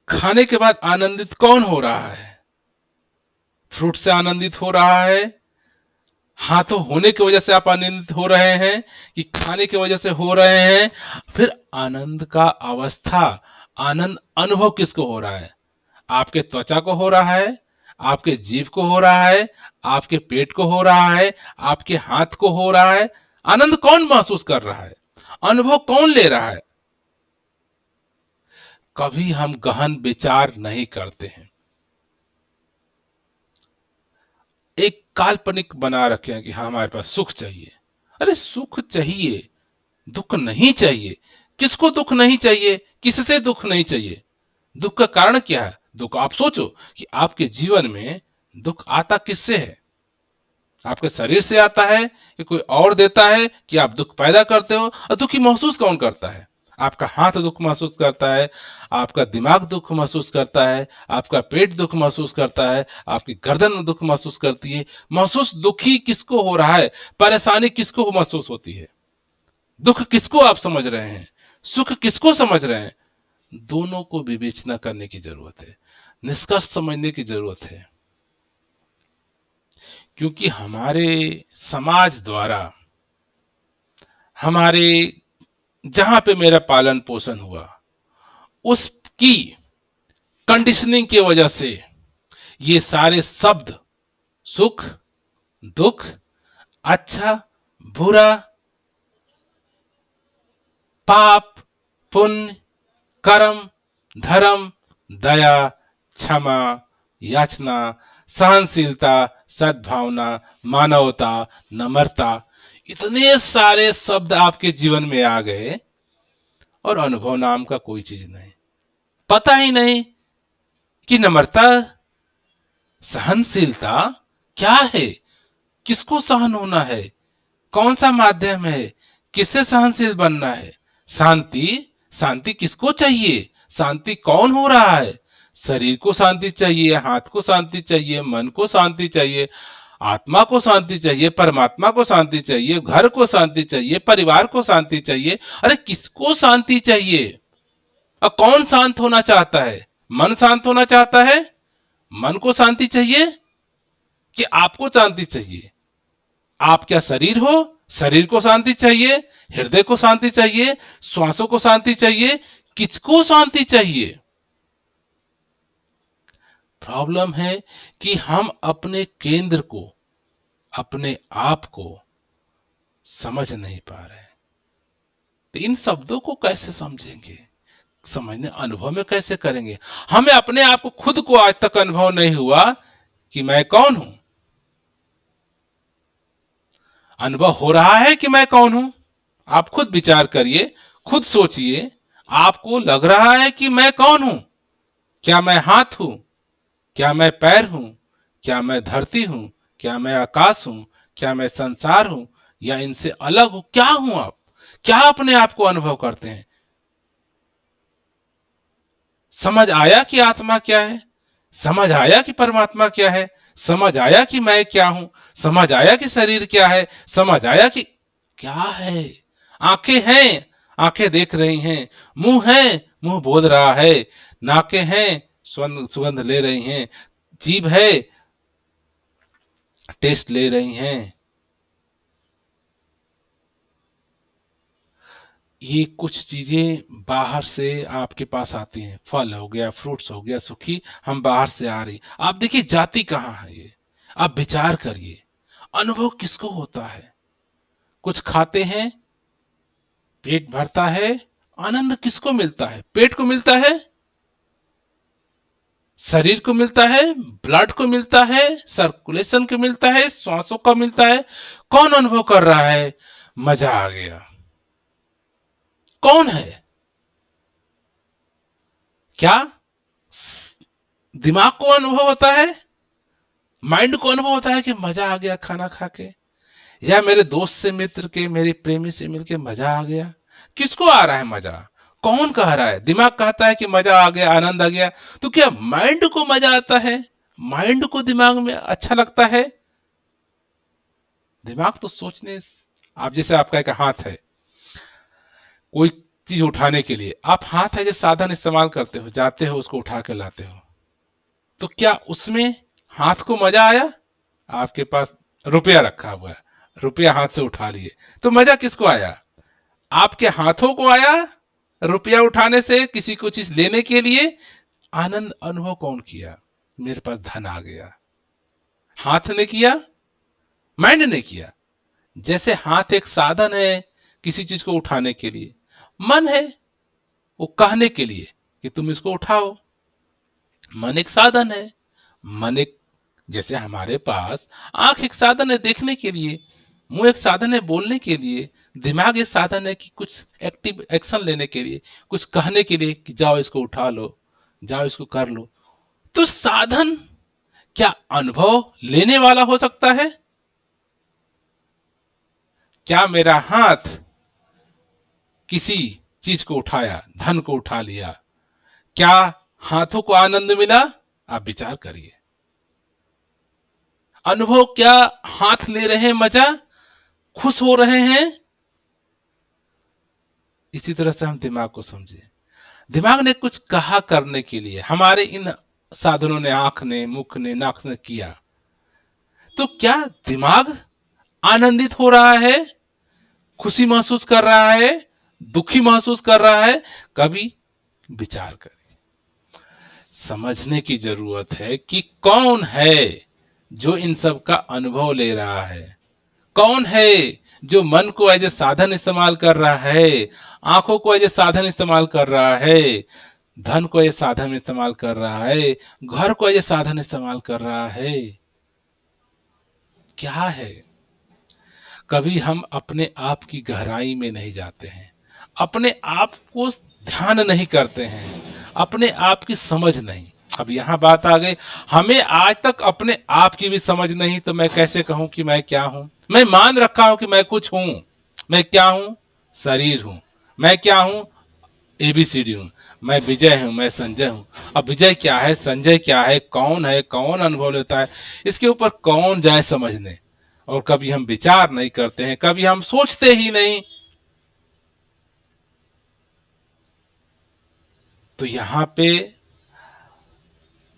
खाने के बाद आनंदित कौन हो रहा है? फ्रूट से आनंदित हो रहा है, हाथों होने की वजह से आप आनंदित हो रहे हैं, कि खाने की वजह से हो रहे हैं? फिर आनंद का अवस्था, आनंद अनुभव किसको हो रहा है? आपके त्वचा को हो रहा है, आपके जीभ को हो रहा है, आपके पेट को हो रहा है, आपके हाथ को हो रहा है? आनंद कौन महसूस कर रहा है, अनुभव कौन ले रहा है? कभी हम गहन विचार नहीं करते हैं, एक काल्पनिक बना रखे हैं कि हाँ हमारे पास सुख चाहिए। अरे सुख चाहिए, दुख नहीं चाहिए। किसको दुख नहीं चाहिए, किससे दुख नहीं चाहिए? दुख का कारण क्या है? दुख आप सोचो कि आपके जीवन में दुख आता किससे है? आपके शरीर से आता है कि कोई और देता है, कि आप दुख पैदा करते हो? और दुखी महसूस कौन करता है? आपका हाथ दुख महसूस करता है, आपका दिमाग दुख महसूस करता है, आपका पेट दुख महसूस करता है, आपकी गर्दन दुख महसूस करती है। महसूस दुखी किसको हो रहा है, परेशानी किसको महसूस होती है, दुख किसको आप समझ रहे हैं, सुख किसको समझ रहे हैं? दोनों को विवेचना करने की जरूरत है, निष्कर्ष समझने की जरूरत है। क्योंकि हमारे समाज द्वारा, हमारे जहां पे मेरा पालन पोषण हुआ, उसकी कंडीशनिंग की वजह से ये सारे शब्द सुख, दुख, अच्छा, बुरा, पाप, पुण्य, कर्म, धर्म, दया, क्षमा, याचना, सहनशीलता, सद्भावना, मानवता, नम्रता, इतने सारे शब्द आपके जीवन में आ गए और अनुभव नाम का कोई चीज नहीं। पता ही नहीं कि नम्रता, सहनशीलता क्या है, किसको सहन होना है, कौन सा माध्यम है, किससे सहनशील बनना है। शांति, शांति किसको चाहिए, शांति कौन हो रहा है। शरीर को शांति चाहिए, हाथ को शांति चाहिए, मन को शांति चाहिए, आत्मा को शांति चाहिए, परमात्मा को शांति चाहिए, घर को शांति चाहिए, परिवार को शांति चाहिए। अरे किसको शांति चाहिए और कौन शांत होना चाहता है। मन शांत होना चाहता है, मन को शांति चाहिए कि आपको शांति चाहिए। आप क्या शरीर हो, शरीर को शांति चाहिए, हृदय को शांति चाहिए, श्वासों को शांति चाहिए, किसको शांति चाहिए। प्रॉब्लम है कि हम अपने केंद्र को, अपने आप को समझ नहीं पा रहे। तो इन शब्दों को कैसे समझेंगे, समझने अनुभव में कैसे करेंगे। हमें अपने आप को, खुद को आज तक अनुभव नहीं हुआ कि मैं कौन हूं। अनुभव हो रहा है कि मैं कौन हूं। आप खुद विचार करिए, खुद सोचिए, आपको लग रहा है कि मैं कौन हूं। क्या मैं हाथ हूं, क्या मैं पैर हूं, क्या मैं धरती हूं, क्या मैं आकाश हूं, क्या मैं संसार हूं, या इनसे अलग हूं। क्या हूं आप, क्या अपने आप को अनुभव करते हैं। समझ आया कि आत्मा क्या है, समझ आया कि परमात्मा क्या है, समझ आया कि मैं क्या हूं, समझ आया कि शरीर क्या है, समझ आया कि क्या है। आंखें हैं, आंखें देख रही हैं, मुंह है, मुंह बोल रहा है, नाकें हैं, सुगंध ले रही हैं, जीभ है, टेस्ट ले रही हैं। ये कुछ चीजें बाहर से आपके पास आती हैं, फल हो गया, फ्रूट्स हो गया, सुखी हम बाहर से आ रही। आप देखिए जाति कहाँ है ये, आप विचार करिए। अनुभव किसको होता है। कुछ खाते हैं, पेट भरता है, आनंद किसको मिलता है। पेट को मिलता है, शरीर को मिलता है, ब्लड को मिलता है, सर्कुलेशन को मिलता है, श्वासों का मिलता है। कौन अनुभव कर रहा है मजा आ गया, कौन है। क्या दिमाग को अनुभव होता है, माइंड को अनुभव होता है कि मजा आ गया खाना खा के, या मेरे दोस्त से, मित्र के, मेरे प्रेमी से मिलके मजा आ गया। किसको आ रहा है मजा, कौन कह रहा है। दिमाग कहता है कि मजा आ गया, आनंद आ गया, तो क्या माइंड को मजा आता है, माइंड को दिमाग में अच्छा लगता है। दिमाग तो सोचने, आप जैसे आपका एक हाथ है, कोई चीज उठाने के लिए आप हाथ है जो साधन इस्तेमाल करते हो, जाते हो उसको उठा के लाते हो, तो क्या उसमें हाथ को मजा आया। आपके पास रुपया रखा हुआ है, रुपया हाथ से उठा लिए, तो मजा किसको आया, आपके हाथों को आया। रुपया उठाने से, किसी को चीज लेने के लिए आनंद अनुभव कौन किया, मेरे पास धन आ गया। हाथ ने किया, माइंड ने किया। जैसे हाथ एक साधन है किसी चीज को उठाने के लिए, मन है वो कहने के लिए कि तुम इसको उठाओ। मन एक साधन है, मन एक, जैसे हमारे पास आंख एक साधन है देखने के लिए, मुंह एक साधन है बोलने के लिए, दिमाग एक साधन है कि कुछ एक्टिव एक्शन लेने के लिए, कुछ कहने के लिए कि जाओ इसको उठा लो, जाओ इसको कर लो। तो साधन क्या अनुभव लेने वाला हो सकता है। क्या मेरा हाथ किसी चीज को उठाया, धन को उठा लिया, क्या हाथों को आनंद मिला। आप विचार करिए, अनुभव क्या हाथ ले रहे हैं मजा, खुश हो रहे हैं। इसी तरह से हम दिमाग को समझे, दिमाग ने कुछ कहा करने के लिए, हमारे इन साधनों ने, आंख ने, मुख ने, नाक ने किया, तो क्या दिमाग आनंदित हो रहा है, खुशी महसूस कर रहा है, दुखी महसूस कर रहा है। कभी विचार करिए। समझने की जरूरत है कि कौन है जो इन सब का अनुभव ले रहा है, कौन है जो मन को एज ए साधन इस्तेमाल कर रहा है, आंखों को एज ए साधन इस्तेमाल कर रहा है, धन को एज साधन इस्तेमाल कर रहा है, घर को एज साधन इस्तेमाल कर रहा है। क्या है? कभी हम अपने आप की गहराई में नहीं जाते हैं, अपने आप को ध्यान नहीं करते हैं, अपने आप की समझ नहीं। अब यहाँ बात आ गई, हमें आज तक अपने आप की भी समझ नहीं, तो मैं कैसे कहूं कि मैं क्या हूं? मैं मान रखा हूं कि मैं कुछ हूं। मैं क्या हूं? शरीर हूं। मैं क्या हूं? एबीसीडी हूं। मैं विजय हूं, मैं संजय हूं। अब विजय क्या है, संजय क्या है, कौन अनुभव लेता है, इसके ऊपर कौन जाए समझने। और कभी हम विचार नहीं करते हैं, कभी हम सोचते ही नहीं। तो यहाँ पे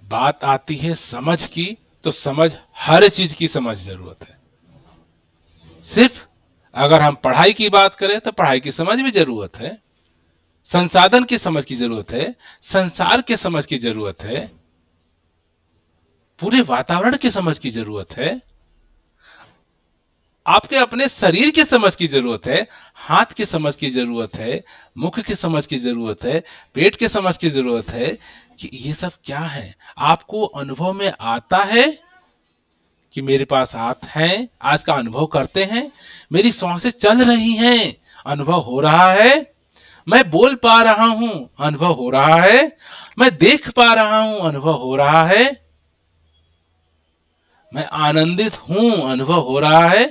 बात आती है समझ की, तो समझ, हर चीज की समझ जरूरत है। सिर्फ अगर हम पढ़ाई की बात करें तो पढ़ाई की समझ भी जरूरत है, संसाधन की समझ की जरूरत है, संसार के समझ की जरूरत है, पूरे वातावरण की समझ की जरूरत है, आपके अपने शरीर की समझ की जरूरत है, हाथ की समझ की जरूरत है, मुख की समझ की जरूरत है, पेट की समझ की जरूरत है कि ये सब क्या है। आपको अनुभव में आता है कि मेरे पास हाथ हैं, आज का अनुभव करते हैं, मेरी सांसें चल रही हैं, अनुभव हो रहा है, मैं बोल पा रहा हूं, अनुभव हो रहा है, मैं देख पा रहा हूं, अनुभव हो रहा है, मैं आनंदित हूं, अनुभव हो रहा है।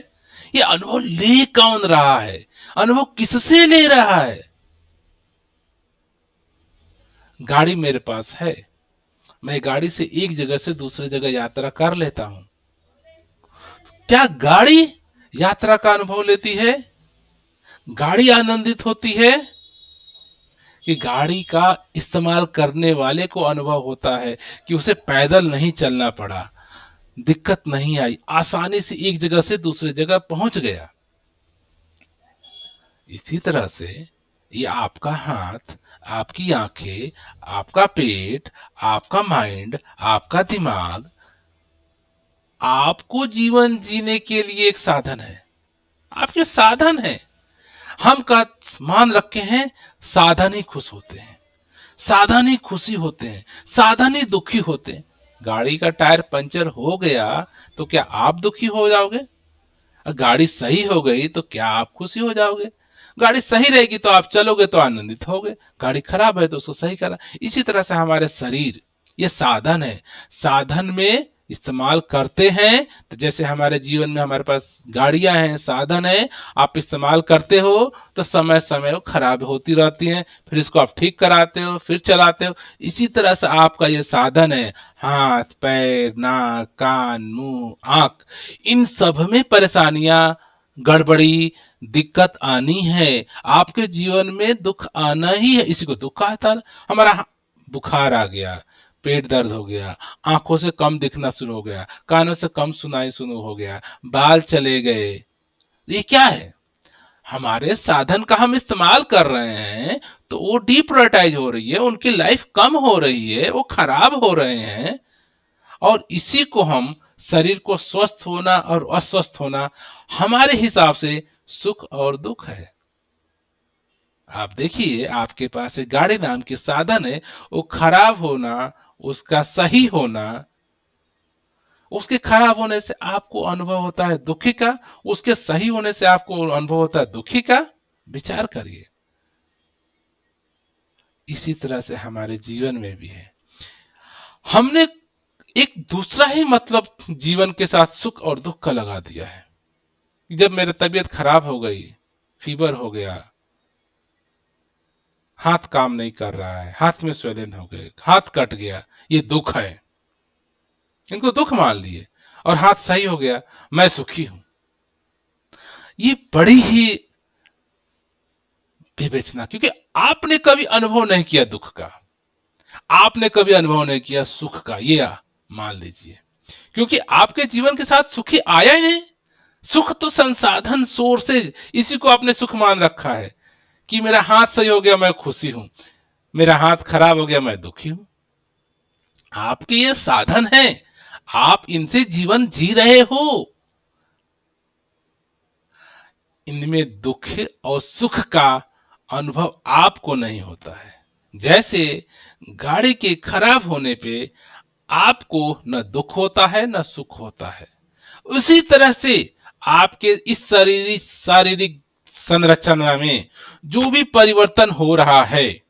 ये अनुभव ले कौन रहा है? अनुभव किससे ले रहा है? गाड़ी मेरे पास है, मैं गाड़ी से एक जगह से दूसरी जगह यात्रा कर लेता हूं। क्या गाड़ी यात्रा का अनुभव लेती है? गाड़ी आनंदित होती है कि गाड़ी का इस्तेमाल करने वाले को अनुभव होता है कि उसे पैदल नहीं चलना पड़ा, दिक्कत नहीं आई, आसानी से एक जगह से दूसरी जगह पहुंच गया। इसी तरह से ये आपका हाथ, आपकी आंखें, आपका पेट, आपका माइंड, आपका दिमाग आपको जीवन जीने के लिए एक साधन है, आपके साधन है। हम का मान रखे हैं, साधन ही खुश होते हैं, साधन ही खुशी होते हैं, साधन ही दुखी होते हैं। गाड़ी का टायर पंचर हो गया तो क्या आप दुखी हो जाओगे? गाड़ी सही हो गई तो क्या आप खुशी हो जाओगे? गाड़ी सही रहेगी तो आप चलोगे तो आनंदित होगे, गाड़ी खराब है तो उसको सही करा। इसी तरह से हमारे शरीर ये साधन है, साधन में इस्तेमाल करते हैं। तो जैसे हमारे जीवन में हमारे पास गाड़ियां हैं, साधन है, आप इस्तेमाल करते हो तो समय समय वो खराब होती रहती हैं, फिर इसको आप ठीक कराते हो, फिर चलाते हो। इसी तरह से आपका ये साधन है, हाथ, पैर, नाक, कान, मुंह, आंख, इन सब में परेशानियां, गड़बड़ी, दिक्कत आनी है। आपके जीवन में दुख आना ही है, इसी को दुख कहता है। हमारा बुखार आ गया, पेट दर्द हो गया, आंखों से कम दिखना शुरू हो गया, कानों से कम सुनाई शुरू हो गया, बाल चले गए, ये क्या है? हमारे साधन का हम इस्तेमाल कर रहे हैं तो वो डिप्रायोरिटाइज हो रही है, उनकी लाइफ कम हो रही है, वो खराब हो रहे हैं। और इसी को हम, शरीर को स्वस्थ होना और अस्वस्थ होना, हमारे हिसाब से सुख और दुख है। आप देखिए, आपके पास एक गाड़ी नाम की साधन है, वो खराब होना, उसका सही होना, उसके खराब होने से आपको अनुभव होता है दुखी का, उसके सही होने से आपको अनुभव होता है दुखी का। विचार करिए। इसी तरह से हमारे जीवन में भी है। हमने एक दूसरा ही मतलब जीवन के साथ सुख और दुख का लगा दिया है। जब मेरी तबीयत खराब हो गई, फीवर हो गया, हाथ काम नहीं कर रहा है, हाथ में स्वेलन हो गए, हाथ कट गया, ये दुख है, इनको दुख मान लिए। और हाथ सही हो गया, मैं सुखी हूं। ये बड़ी ही विवेचना, क्योंकि आपने कभी अनुभव नहीं किया दुख का, आपने कभी अनुभव नहीं किया सुख का, ये मान लीजिए। क्योंकि आपके जीवन के साथ सुखी आया ही नहीं। सुख तो संसाधन, सोर्सेज, इसी को आपने सुख मान रखा है कि मेरा हाथ सही हो गया, मैं खुशी हूं, मेरा हाथ खराब हो गया, मैं दुखी हूं। आपके ये साधन हैं, आप इनसे जीवन जी रहे हो। इनमें दुख और सुख का अनुभव आपको नहीं होता है। जैसे गाड़ी के खराब होने पे आपको न दुख होता है न सुख होता है, उसी तरह से आपके इस शारीरिक शारीरिक संरचना में जो भी परिवर्तन हो रहा है,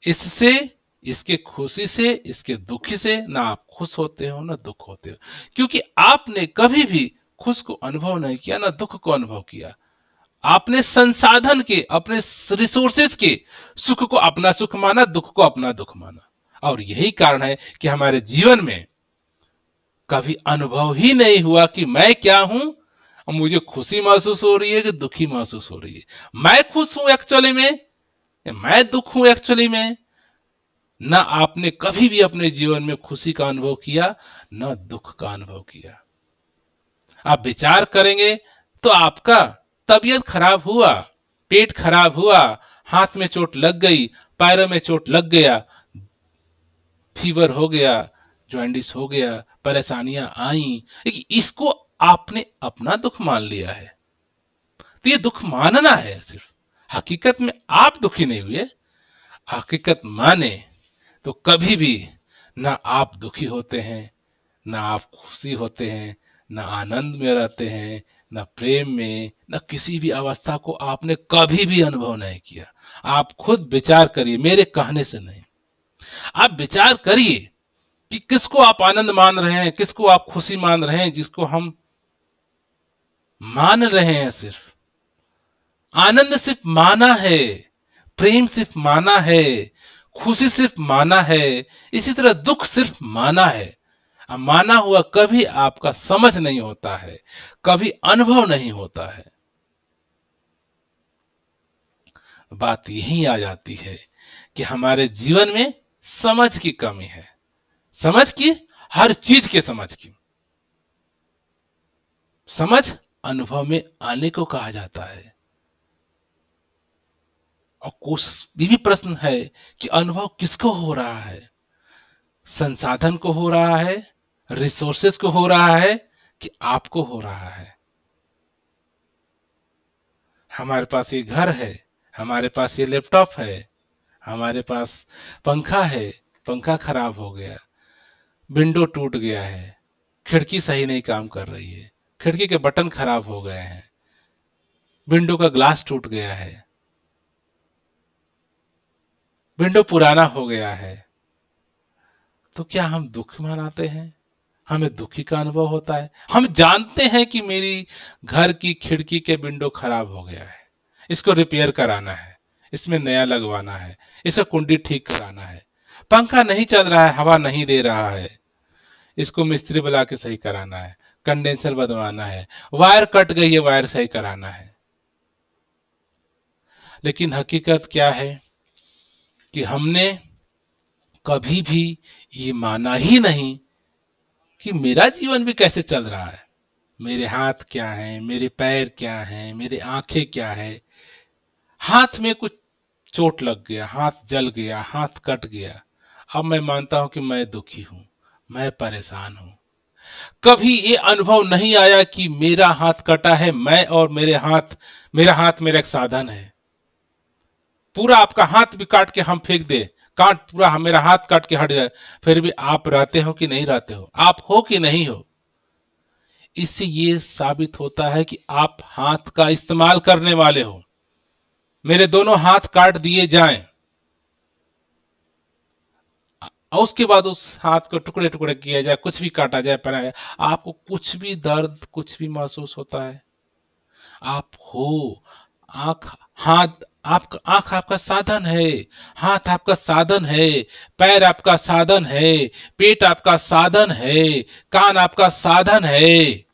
इससे, इसके खुशी से, इसके दुखी से ना आप खुश होते हो ना दुख होते हो, क्योंकि आपने कभी भी खुश को अनुभव नहीं किया ना दुख को अनुभव किया। आपने संसाधन के, अपने रिसोर्सेज के सुख को अपना सुख माना, दुख को अपना दुख माना। और यही कारण है कि हमारे जीवन में कभी अनुभव ही नहीं हुआ कि मैं क्या हूं, और मुझे खुशी महसूस हो रही है कि दुखी महसूस हो रही है, मैं खुश हूं एक्चुअली में या मैं दुख हूं एक्चुअली में। न आपने कभी भी अपने जीवन में खुशी का अनुभव किया, न दुख का अनुभव किया। आप विचार करेंगे तो आपका तबीयत खराब हुआ, पेट खराब हुआ, हाथ में चोट लग गई, पैरों में चोट लग गया, फीवर हो गया, जॉइंटिस हो गया, परेशानियां आई, लेकिन इसको आपने अपना दुख मान लिया है। तो ये दुख मानना है सिर्फ, हकीकत में आप दुखी नहीं हुए। हकीकत माने तो कभी भी ना आप दुखी होते हैं, ना आप खुशी होते हैं, ना आनंद में रहते हैं, ना प्रेम में, ना किसी भी अवस्था को आपने कभी भी अनुभव नहीं किया। आप खुद विचार करिए, मेरे कहने से नहीं। आप विचार करिए कि किसको आप आनंद मान रहे हैं, किसको आप खुशी मान रहे हैं। जिसको हम मान रहे हैं, सिर्फ आनंद सिर्फ माना है, प्रेम सिर्फ माना है, खुशी सिर्फ माना है, इसी तरह दुख सिर्फ माना है। अब माना हुआ कभी आपका समझ नहीं होता है, कभी अनुभव नहीं होता है। बात यही आ जाती है कि हमारे जीवन में समझ की कमी है। समझ की, हर चीज के समझ की। समझ अनुभव में आने को कहा जाता है। और कुछ भी प्रश्न है कि अनुभव किसको हो रहा है, संसाधन को हो रहा है, रिसोर्सेस को हो रहा है, कि आपको हो रहा है। हमारे पास ये घर है, हमारे पास ये लैपटॉप है, हमारे पास पंखा है, पंखा खराब हो गया, विंडो टूट गया है, खिड़की सही नहीं काम कर रही है, खिड़की के बटन खराब हो गए हैं, विंडो का ग्लास टूट गया है, विंडो पुराना हो गया है, तो क्या हम दुख मनाते हैं? हमें दुखी का अनुभव होता है। हम जानते हैं कि मेरी घर की खिड़की के विंडो खराब हो गया है, इसको रिपेयर कराना है, इसमें नया लगवाना है, इसका कुंडी ठीक कराना है, पंखा नहीं चल रहा है, हवा नहीं दे रहा है, इसको मिस्त्री बुला के सही कराना है, कंडेंसर बदलवाना है, वायर कट गई है, वायर सही कराना है। लेकिन हकीकत क्या है कि हमने कभी भी ये माना ही नहीं कि मेरा जीवन भी कैसे चल रहा है, मेरे हाथ क्या हैं, मेरे पैर क्या हैं, मेरे आंखें क्या है, हाथ में कुछ चोट लग गया, हाथ जल गया, हाथ कट गया, अब मैं मानता हूं कि मैं दुखी हूं, मैं परेशान हूं। कभी ये अनुभव नहीं आया कि मेरा हाथ कटा है, मैं और मेरा हाथ मेरा एक साधन है। पूरा आपका हाथ भी काट के हम फेंक दे, काट पूरा मेरा हाथ काट के हट जाए, फिर भी आप रहते हो कि नहीं रहते हो, आप हो कि नहीं हो। इससे ये साबित होता है कि आप हाथ का इस्तेमाल करने वाले हो। मेरे दोनों हाथ काट दिए जाएं और उसके बाद उस हाथ को टुकड़े टुकड़े किया जाए, कुछ भी काटा जाए, पहना जाए, आपको कुछ भी दर्द, कुछ भी महसूस होता है? आप हो। आंख, हाथ, आपका आंख आपका साधन है, हाथ आपका साधन है, पैर आपका साधन है, पेट आपका साधन है, कान आपका साधन है।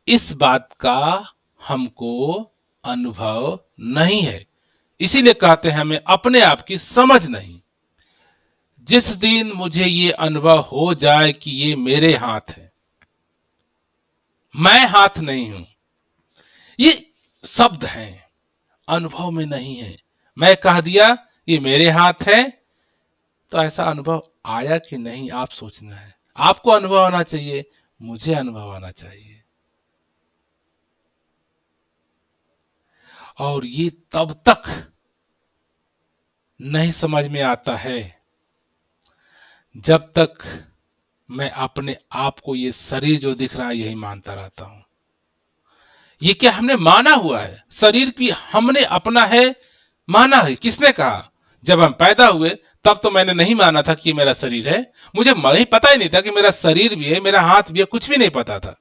इस बात का हमको अनुभव नहीं है, इसीलिए कहते हैं हमें अपने आप की समझ नहीं। जिस दिन मुझे ये अनुभव हो जाए कि ये मेरे हाथ है, मैं हाथ नहीं हूं, ये शब्द हैं, अनुभव में नहीं है। मैं कह दिया ये मेरे हाथ है। तो ऐसा अनुभव आया कि नहीं, आप सोचना है। आपको अनुभव आना चाहिए, मुझे अनुभव आना चाहिए। और ये तब तक नहीं समझ में आता है जब तक मैं अपने आप को, ये शरीर जो दिख रहा है, यही मानता रहता हूं। ये क्या हमने माना हुआ है? शरीर भी हमने अपना है, माना है। किसने कहा? जब हम पैदा हुए तब तो मैंने नहीं माना था कि ये मेरा शरीर है। मुझे नहीं पता ही नहीं था कि मेरा शरीर भी है, मेरा हाथ भी है, कुछ भी नहीं पता था।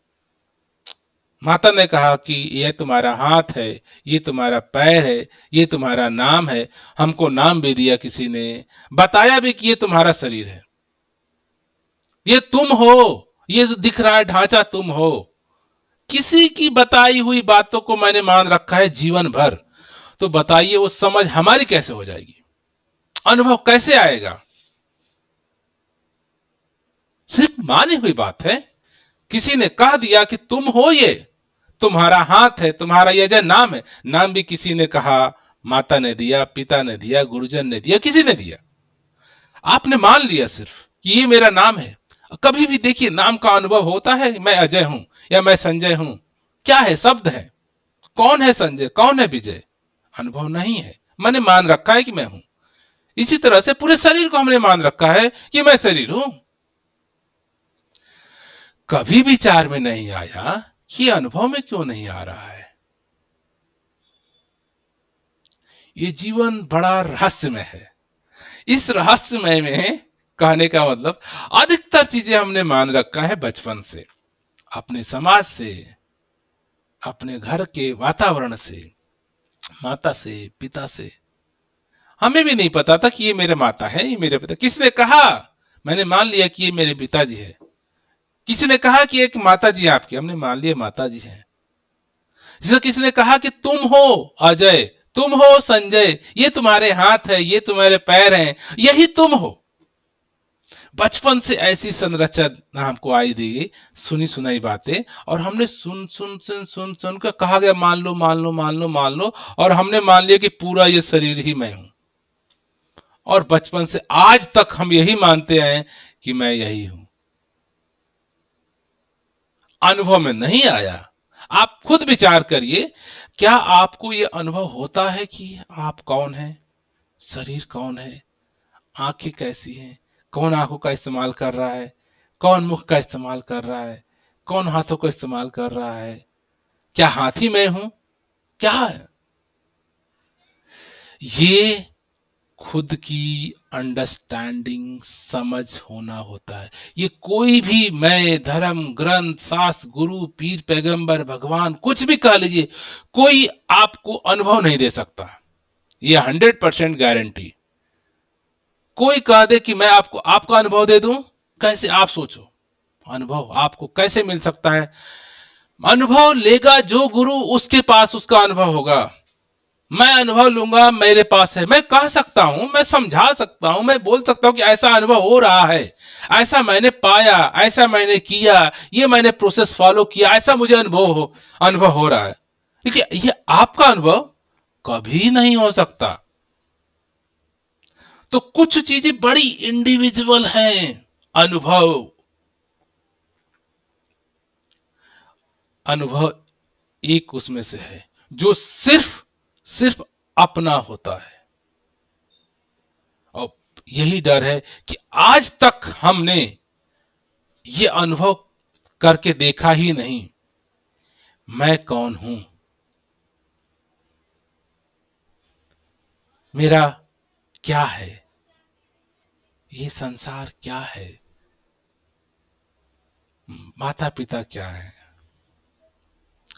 माता ने कहा कि यह तुम्हारा हाथ है, ये तुम्हारा पैर है, ये तुम्हारा नाम है। हमको नाम भी दिया किसी ने, बताया भी कि ये तुम्हारा शरीर है, ये तुम हो, ये जो दिख रहा है ढांचा तुम हो। किसी की बताई हुई बातों को मैंने मान रखा है जीवन भर। तो बताइए वो समझ हमारी कैसे हो जाएगी? अनुभव कैसे आएगा? सिर्फ मानी हुई बात है। किसी ने कह दिया कि तुम हो, ये तुम्हारा हाथ है, तुम्हारा ये जो नाम है। नाम भी किसी ने कहा, माता ने दिया, पिता ने दिया, गुरुजन ने दिया, किसी ने दिया। आपने मान लिया सिर्फ कि ये मेरा नाम है। कभी भी देखिए, नाम का अनुभव होता है? मैं अजय हूं या मैं संजय हूं, क्या है? शब्द है। कौन है संजय, कौन है विजय? अनुभव नहीं है। मैंने मान रखा है कि मैं हूं। इसी तरह से पूरे शरीर को हमने मान रखा है कि मैं शरीर हूं। कभी विचार में नहीं आया कि अनुभव में क्यों नहीं आ रहा है। ये जीवन बड़ा रहस्यमय है। इस रहस्यमय में कहने का मतलब, अधिकतर चीजें हमने मान रखा है बचपन से, अपने समाज से, अपने घर के वातावरण से, माता से, पिता से। हमें भी नहीं पता था कि ये मेरे माता है, ये मेरे पिता। किसने कहा? मैंने मान लिया कि ये मेरे पिताजी है। किसी ने कहा कि एक माता जी आपकी, हमने मान लिया माता जी है। जिसे किसी ने कहा कि तुम हो अजय, तुम हो संजय, ये तुम्हारे हाथ है, ये तुम्हारे पैर हैं, यही तुम हो। बचपन से ऐसी संरचना हमको आई दी, सुनी सुनाई बातें, और हमने सुन सुन सुन सुन सुन कर कहा गया मान लो मान लो मान लो मान लो, और हमने मान लिया कि पूरा ये शरीर ही मैं हूं। और बचपन से आज तक हम यही मानते हैं कि मैं यही हूं। अनुभव में नहीं आया। आप खुद विचार करिए, क्या आपको ये अनुभव होता है कि आप कौन हैं, शरीर कौन है, आंखें कैसी हैं, कौन आंखों का इस्तेमाल कर रहा है, कौन मुख का इस्तेमाल कर रहा है, कौन हाथों का इस्तेमाल कर रहा है? क्या हाथी मैं हूं? क्या है ये? खुद की अंडरस्टैंडिंग, समझ होना होता है। ये कोई भी, मैं, धर्म, ग्रंथ, शास्त्र, गुरु, पीर, पैगंबर, भगवान, कुछ भी कह लीजिए, कोई आपको अनुभव नहीं दे सकता। ये 100% गारंटी। कोई कह दे कि मैं आपको आपका अनुभव दे दूं, कैसे? आप सोचो, अनुभव आपको कैसे मिल सकता है? अनुभव लेगा जो गुरु, उसके पास उसका अनुभव होगा। मैं अनुभव लूंगा, मेरे पास है, मैं कह सकता हूं, मैं समझा सकता हूं, मैं बोल सकता हूं कि ऐसा अनुभव हो रहा है, ऐसा मैंने पाया, ऐसा मैंने किया, ये मैंने प्रोसेस फॉलो किया, ऐसा मुझे अनुभव हो रहा है। देखिए, ये आपका अनुभव कभी नहीं हो सकता। तो कुछ चीजें बड़ी इंडिविजुअल हैं। अनुभव, अनुभव एक उसमें से है जो सिर्फ सिर्फ अपना होता है। और यही डर है कि आज तक हमने ये अनुभव करके देखा ही नहीं, मैं कौन हूं, मेरा क्या है, ये संसार क्या है, माता पिता क्या है,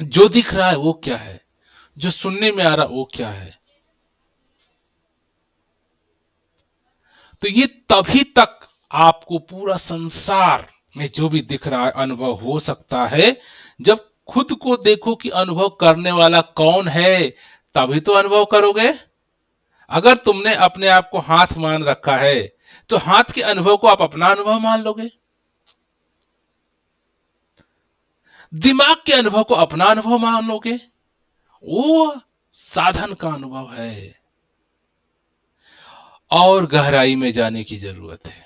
जो दिख रहा है वो क्या है, जो सुनने में आ रहा वो क्या है। तो ये तभी तक आपको पूरा संसार में जो भी दिख रहा है अनुभव हो सकता है, जब खुद को देखो कि अनुभव करने वाला कौन है, तभी तो अनुभव करोगे। अगर तुमने अपने आप को हाथ मान रखा है, तो हाथ के अनुभव को आप अपना अनुभव मान लोगे, दिमाग के अनुभव को अपना अनुभव मान लोगे। वो साधन का अनुभव है। और गहराई में जाने की जरूरत है।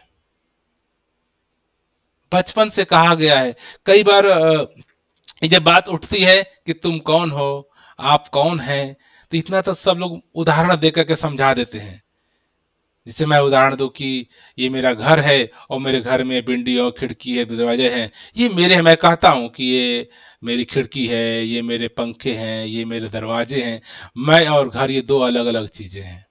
बचपन से कहा गया है, कई बार ये जब बात उठती है कि तुम कौन हो, आप कौन हैं, तो इतना तो सब लोग उदाहरण देकर के समझा देते हैं। जिससे मैं उदाहरण दूं कि ये मेरा घर है और मेरे घर में विंडी और खिड़की है, दरवाजे हैं। ये मेरे हैं, मैं कहता हूँ कि ये मेरी खिड़की है, ये मेरे पंखे हैं, ये मेरे दरवाजे हैं। मैं और घर ये दो अलग अलग चीजें हैं।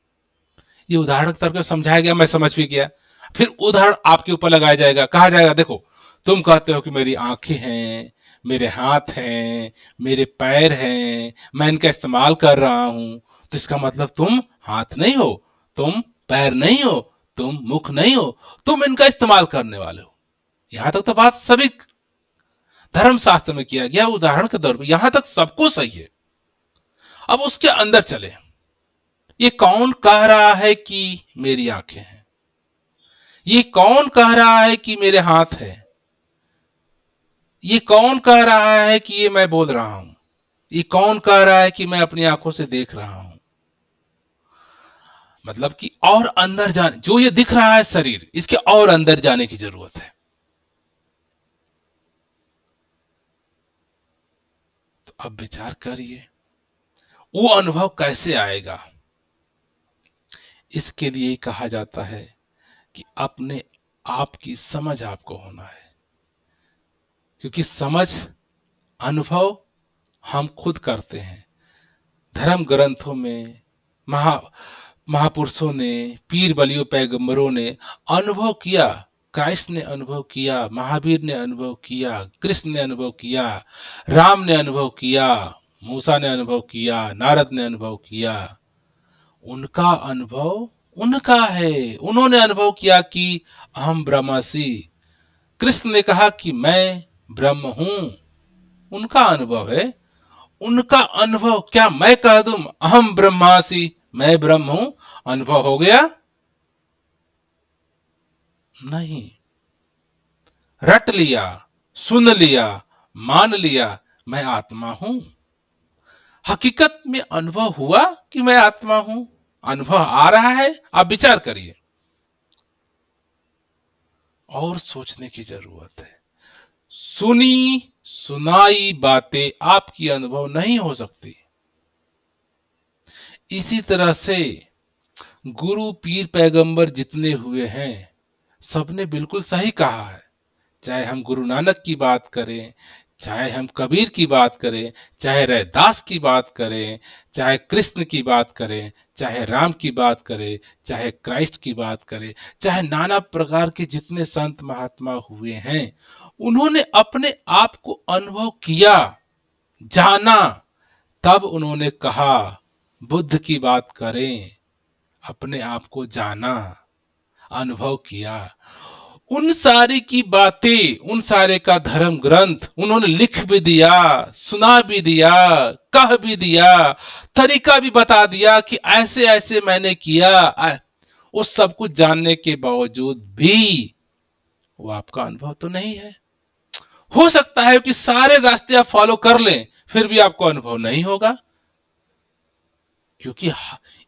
ये उदाहरण के तौर पर समझाया गया, मैं समझ भी गया। फिर उदाहरण आपके ऊपर लगाया जाएगा, कहा जाएगा देखो, तुम कहते हो कि मेरी आंखें हैं, मेरे हाथ हैं, मेरे पैर हैं, मैं इनका इस्तेमाल कर रहा हूं, तो इसका मतलब तुम हाथ नहीं हो, तुम पैर नहीं हो, तुम मुख नहीं हो, तुम इनका इस्तेमाल करने वाले हो। यहां तक तो बात सभी धर्मशास्त्र में किया गया, उदाहरण के तौर पर यहां तक सबको सही है। अब उसके अंदर चले, ये कौन कह रहा है कि मेरी आंखें हैं? ये कौन कह रहा है कि मेरे हाथ है? ये कौन कह रहा है कि ये मैं बोल रहा हूं? ये कौन कह रहा है कि मैं अपनी आंखों से देख रहा हूं? मतलब कि और अंदर जाने, जो ये दिख रहा है शरीर, इसके और अंदर जाने की जरूरत है। तो अब विचार करिए, वो अनुभव कैसे आएगा? इसके लिए कहा जाता है कि अपने आप की समझ आपको होना है। क्योंकि समझ, अनुभव हम खुद करते हैं। धर्म ग्रंथों में महापुरुषों ने, पीर बलियों पैगंबरों ने अनुभव किया। क्राइस्ट ने अनुभव किया, महावीर ने अनुभव किया, कृष्ण ने अनुभव किया, राम ने अनुभव किया, मूसा ने अनुभव किया, नारद ने अनुभव किया। उनका अनुभव उनका है, उन्होंने अनुभव किया कि अहम ब्रह्मास्मि। कृष्ण ने कहा कि मैं ब्रह्म हूं, उनका अनुभव है। उनका अनुभव, क्या मैं कह दूं अहम ब्रह्मास्मि, मैं ब्रह्म हूं, अनुभव हो गया? नहीं। रट लिया, सुन लिया, मान लिया, मैं आत्मा हूं। हकीकत में अनुभव हुआ कि मैं आत्मा हूं? अनुभव आ रहा है? आप विचार करिए, और सोचने की जरूरत है। सुनी सुनाई बातें आपकी अनुभव नहीं हो सकती। इसी तरह से गुरु पीर पैगंबर जितने हुए हैं, सबने बिल्कुल सही कहा है। चाहे हम गुरु नानक की बात करें, चाहे हम कबीर की बात करें, चाहे रैदास की बात करें, चाहे कृष्ण की बात करें, चाहे राम की बात करें, चाहे क्राइस्ट की बात करें, चाहे नाना प्रकार के जितने संत महात्मा हुए हैं, उन्होंने अपने आप को अनुभव किया, जाना, तब उन्होंने कहा। बुद्ध की बात करें, अपने आप को जाना, अनुभव किया। उन सारे की बातें, उन सारे का धर्म ग्रंथ उन्होंने लिख भी दिया, सुना भी दिया, कह भी दिया, तरीका भी बता दिया कि ऐसे ऐसे मैंने किया। वो सब कुछ जानने के बावजूद भी वो आपका अनुभव तो नहीं है। हो सकता है कि सारे रास्ते आप फॉलो कर लें, फिर भी आपको अनुभव नहीं होगा। क्योंकि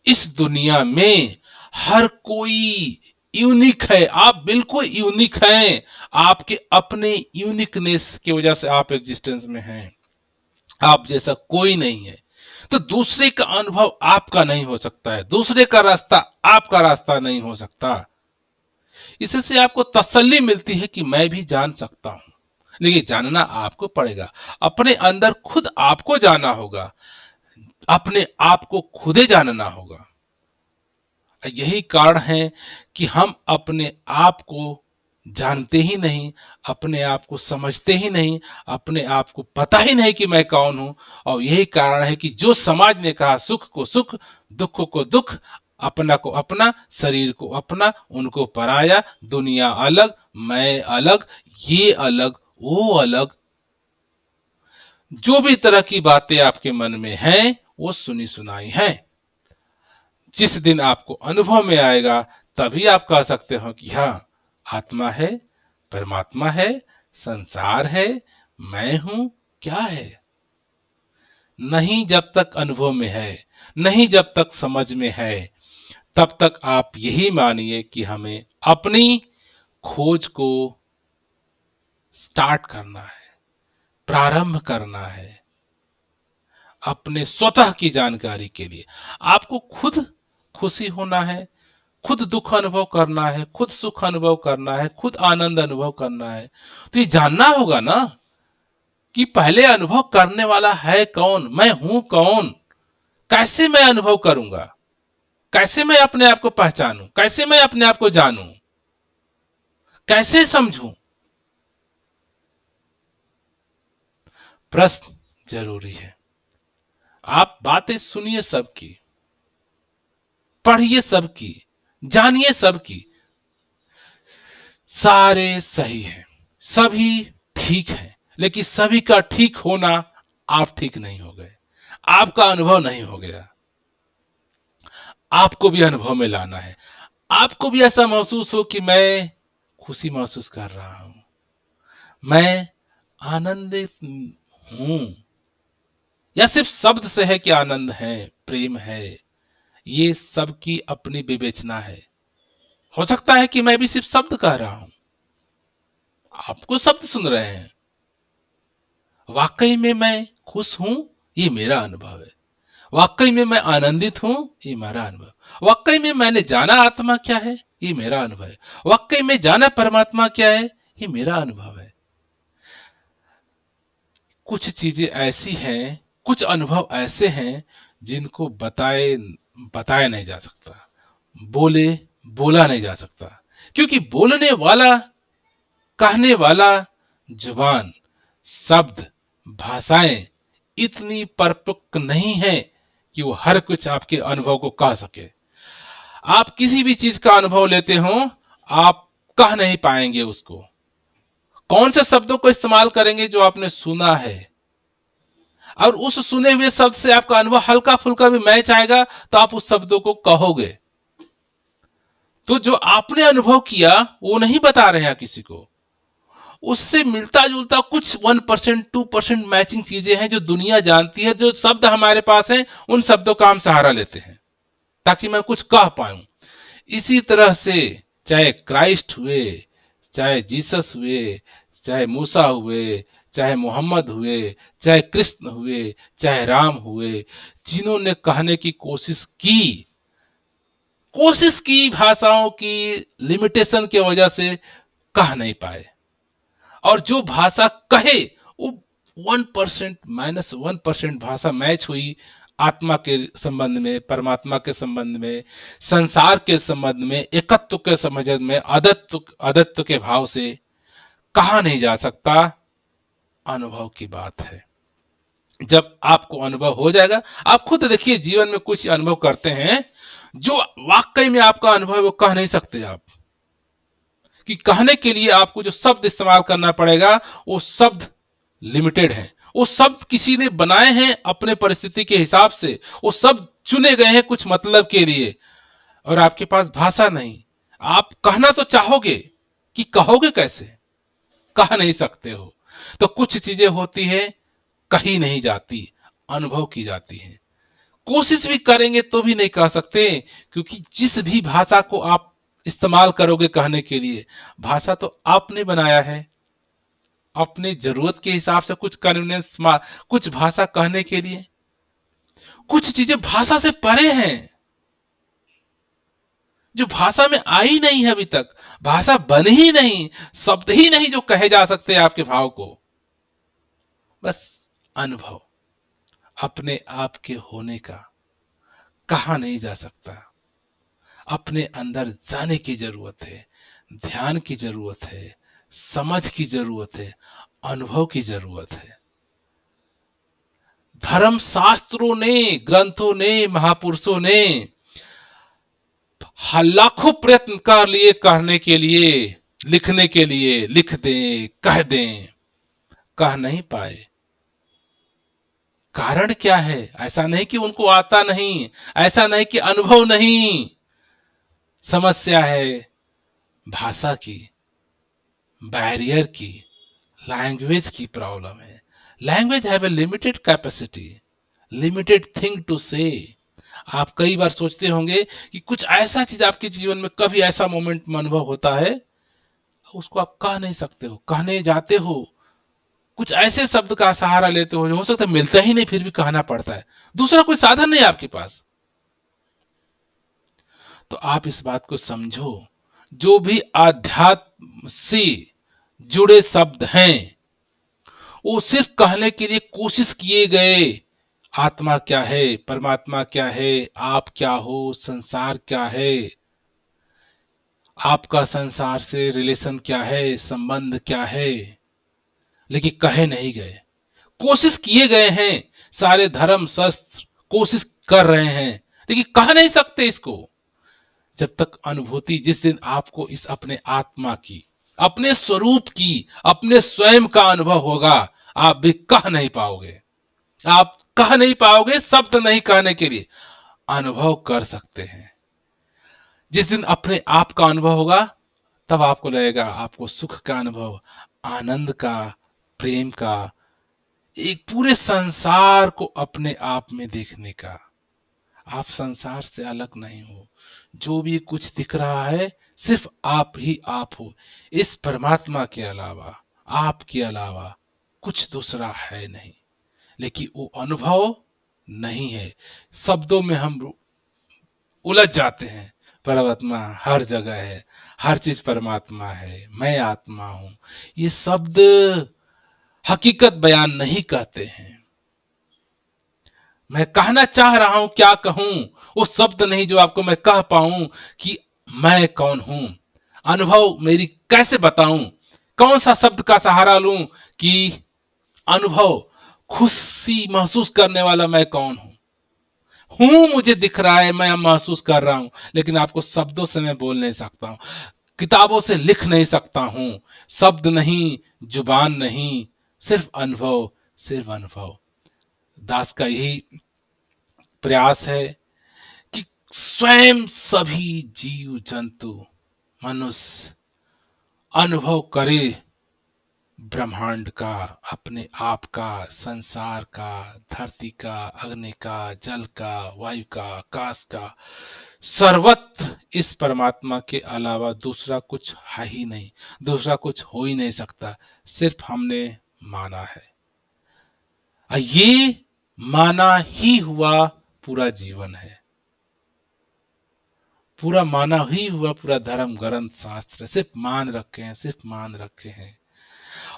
इस दुनिया में हर कोई यूनिक है। आप बिल्कुल यूनिक हैं। आपके अपने यूनिकनेस की वजह से आप एग्जिस्टेंस में हैं। आप जैसा कोई नहीं है। तो दूसरे का अनुभव आपका नहीं हो सकता है, दूसरे का रास्ता आपका रास्ता नहीं हो सकता। इससे आपको तसल्ली मिलती है कि मैं भी जान सकता हूं, लेकिन जानना आपको पड़ेगा। अपने अंदर खुद आपको जाना होगा, अपने आप को खुदे जानना होगा। यही कारण है कि हम अपने आप को जानते ही नहीं, अपने आप को समझते ही नहीं, अपने आप को पता ही नहीं कि मैं कौन हूं। और यही कारण है कि जो समाज ने कहा सुख को सुख, दुख को दुख, अपना को अपना, शरीर को अपना, उनको पराया, दुनिया अलग, मैं अलग, ये अलग, वो अलग, जो भी तरह की बातें आपके मन में हैं वो सुनी सुनाई हैं। जिस दिन आपको अनुभव में आएगा, तभी आप कह सकते हो कि हाँ, आत्मा है, परमात्मा है, संसार है, मैं हूं, क्या है। नहीं जब तक अनुभव में है, नहीं जब तक समझ में है, तब तक आप यही मानिए कि हमें अपनी खोज को स्टार्ट करना है, प्रारंभ करना है अपने स्वतः की जानकारी के लिए। आपको खुद खुशी होना है, खुद दुख अनुभव करना है, खुद सुख अनुभव करना है, खुद आनंद अनुभव करना है, तो ये जानना होगा ना कि पहले अनुभव करने वाला है कौन, मैं हूं कौन, कैसे मैं अनुभव करूंगा, कैसे मैं अपने आप को पहचानूं, कैसे मैं अपने आप को जानूं, कैसे समझूं। प्रश्न जरूरी है। आप बातें सुनिए सबकी, पढ़िए सबकी, जानिए सबकी, सारे सही हैं, सभी ठीक हैं, लेकिन सभी का ठीक होना आप ठीक नहीं हो गए, आपका अनुभव नहीं हो गया। आपको भी अनुभव में लाना है। आपको भी ऐसा महसूस हो कि मैं खुशी महसूस कर रहा हूं, मैं आनंदित हूं, या सिर्फ शब्द से है कि आनंद है, प्रेम है, ये सबकी अपनी विवेचना है। हो सकता है कि मैं भी सिर्फ शब्द कह रहा हूं, आपको शब्द सुन रहे हैं। वाकई में मैं खुश हूं, ये मेरा अनुभव है। वाकई में मैं आनंदित हूं, ये मेरा अनुभव। वाकई में मैंने जाना आत्मा क्या है, ये मेरा अनुभव है। वाकई में जाना परमात्मा क्या है, ये मेरा अनुभव है। कुछ चीजें ऐसी हैं, कुछ अनुभव ऐसे हैं जिनको बताया नहीं जा सकता, बोले बोला नहीं जा सकता, क्योंकि बोलने वाला, कहने वाला, जुबान, शब्द, भाषाएं इतनी परिपक्व नहीं है कि वो हर कुछ आपके अनुभव को कह सके। आप किसी भी चीज का अनुभव लेते हो, आप कह नहीं पाएंगे उसको। कौन से शब्दों को इस्तेमाल करेंगे, जो आपने सुना है, और उस सुने हुए शब्द से आपका अनुभव हल्का फुल्का भी मैच आएगा तो आप उस शब्दों को कहोगे। तो जो आपने अनुभव किया वो नहीं बता रहे हैं किसी को, उससे मिलता जुलता कुछ 1% 2% मैचिंग चीजें हैं जो दुनिया जानती है। जो शब्द हमारे पास हैं उन शब्दों का हम सहारा लेते हैं ताकि मैं कुछ कह पाऊं। इसी तरह से चाहे क्राइस्ट हुए, चाहे जीसस हुए, चाहे मूसा हुए, चाहे मोहम्मद हुए, चाहे कृष्ण हुए, चाहे राम हुए, जिन्होंने कहने की कोशिश की भाषाओं की लिमिटेशन की वजह से कह नहीं पाए। और जो भाषा कहे वो 1% -1% भाषा मैच हुई आत्मा के संबंध में, परमात्मा के संबंध में, संसार के संबंध में, एकत्व के संबंध में, अदत्व के भाव से कहा नहीं जा सकता। अनुभव की बात है। जब आपको अनुभव हो जाएगा, आप खुद देखिए जीवन में कुछ अनुभव करते हैं जो वाकई में आपका अनुभव है, वो कह नहीं सकते आप, कि कहने के लिए आपको जो शब्द इस्तेमाल करना पड़ेगा वो शब्द लिमिटेड है। वो शब्द किसी ने बनाए हैं अपने परिस्थिति के हिसाब से, वो शब्द चुने गए हैं कुछ मतलब के लिए, और आपके पास भाषा नहीं। आप कहना तो चाहोगे, कि कहोगे कैसे, कह नहीं सकते हो। तो कुछ चीजें होती है कही नहीं जाती, अनुभव की जाती है। कोशिश भी करेंगे तो भी नहीं कह सकते, क्योंकि जिस भी भाषा को आप इस्तेमाल करोगे कहने के लिए, भाषा तो आपने बनाया है अपनी जरूरत के हिसाब से, कुछ कन्वीनियंस, कुछ भाषा कहने के लिए। कुछ चीजें भाषा से परे हैं, जो भाषा में आई नहीं है अभी तक, भाषा बनी ही नहीं, शब्द ही नहीं जो कहे जा सकते आपके भाव को। बस अनुभव अपने आप के होने का कहा नहीं जा सकता। अपने अंदर जाने की जरूरत है, ध्यान की जरूरत है, समझ की जरूरत है, अनुभव की जरूरत है। धर्म शास्त्रों ने, ग्रंथों ने, महापुरुषों ने लाखों प्रयत्न कर लिए कहने के लिए, लिखने के लिए, लिख दें, कह नहीं पाए। कारण क्या है? ऐसा नहीं कि उनको आता नहीं, ऐसा नहीं कि अनुभव नहीं। समस्या है भाषा की, बैरियर की, लैंग्वेज की प्रॉब्लम है। Language have a limited capacity, limited thing to say. आप कई बार सोचते होंगे कि कुछ ऐसा चीज आपके जीवन में, कभी ऐसा मोमेंट में अनुभव होता है, उसको आप कह नहीं सकते हो, कहने जाते हो, कुछ ऐसे शब्द का सहारा लेते हो सकता है मिलता ही नहीं, फिर भी कहना पड़ता है, दूसरा कोई साधन नहीं आपके पास। तो आप इस बात को समझो, जो भी आध्यात्म से जुड़े शब्द हैं वो सिर्फ कहने के लिए कोशिश किए गए। आत्मा क्या है, परमात्मा क्या है, आप क्या हो, संसार क्या है, आपका संसार से रिलेशन क्या है, संबंध क्या है, लेकिन कहे नहीं गए। कोशिश किए गए हैं, सारे धर्म शास्त्र कोशिश कर रहे हैं, लेकिन कह नहीं सकते इसको। जब तक अनुभूति, जिस दिन आपको इस अपने आत्मा की, अपने स्वरूप की, अपने स्वयं का अनुभव होगा, आप भी कह नहीं पाओगे। आप कह नहीं पाओगे, शब्द नहीं कहने के लिए, अनुभव कर सकते हैं। जिस दिन अपने आप का अनुभव होगा, तब आपको लगेगा, आपको सुख का अनुभव, आनंद का, प्रेम का, एक पूरे संसार को अपने आप में देखने का। आप संसार से अलग नहीं हो, जो भी कुछ दिख रहा है सिर्फ आप ही आप हो। इस परमात्मा के अलावा, आपके अलावा कुछ दूसरा है नहीं। लेकिन वो अनुभव नहीं है। शब्दों में हम उलझ जाते हैं। परमात्मा हर जगह है, हर चीज परमात्मा है, मैं आत्मा हूं। ये शब्द हकीकत बयान नहीं कहते हैं। मैं कहना चाह रहा हूं, क्या कहूं, वो शब्द नहीं जो आपको मैं कह पाऊं कि मैं कौन हूं। अनुभव मेरी कैसे बताऊं, कौन सा शब्द का सहारा लूं कि अनुभव, खुशी महसूस करने वाला मैं कौन हूं मुझे दिख रहा है, मैं महसूस कर रहा हूं, लेकिन आपको शब्दों से मैं बोल नहीं सकता हूं, किताबों से लिख नहीं सकता हूं। शब्द नहीं, जुबान नहीं, सिर्फ अनुभव, सिर्फ अनुभव। दास का यही प्रयास है कि स्वयं सभी जीव जंतु, मनुष्य अनुभव करे ब्रह्मांड का, अपने आप का, संसार का, धरती का, अग्नि का, जल का, वायु का, आकाश का, सर्वत्र इस परमात्मा के अलावा दूसरा कुछ है ही नहीं, दूसरा कुछ हो ही नहीं सकता। सिर्फ हमने माना है, ये माना ही हुआ पूरा जीवन है, पूरा माना ही हुआ पूरा धर्म ग्रंथ शास्त्र, सिर्फ मान रखे हैं, सिर्फ मान रखे हैं।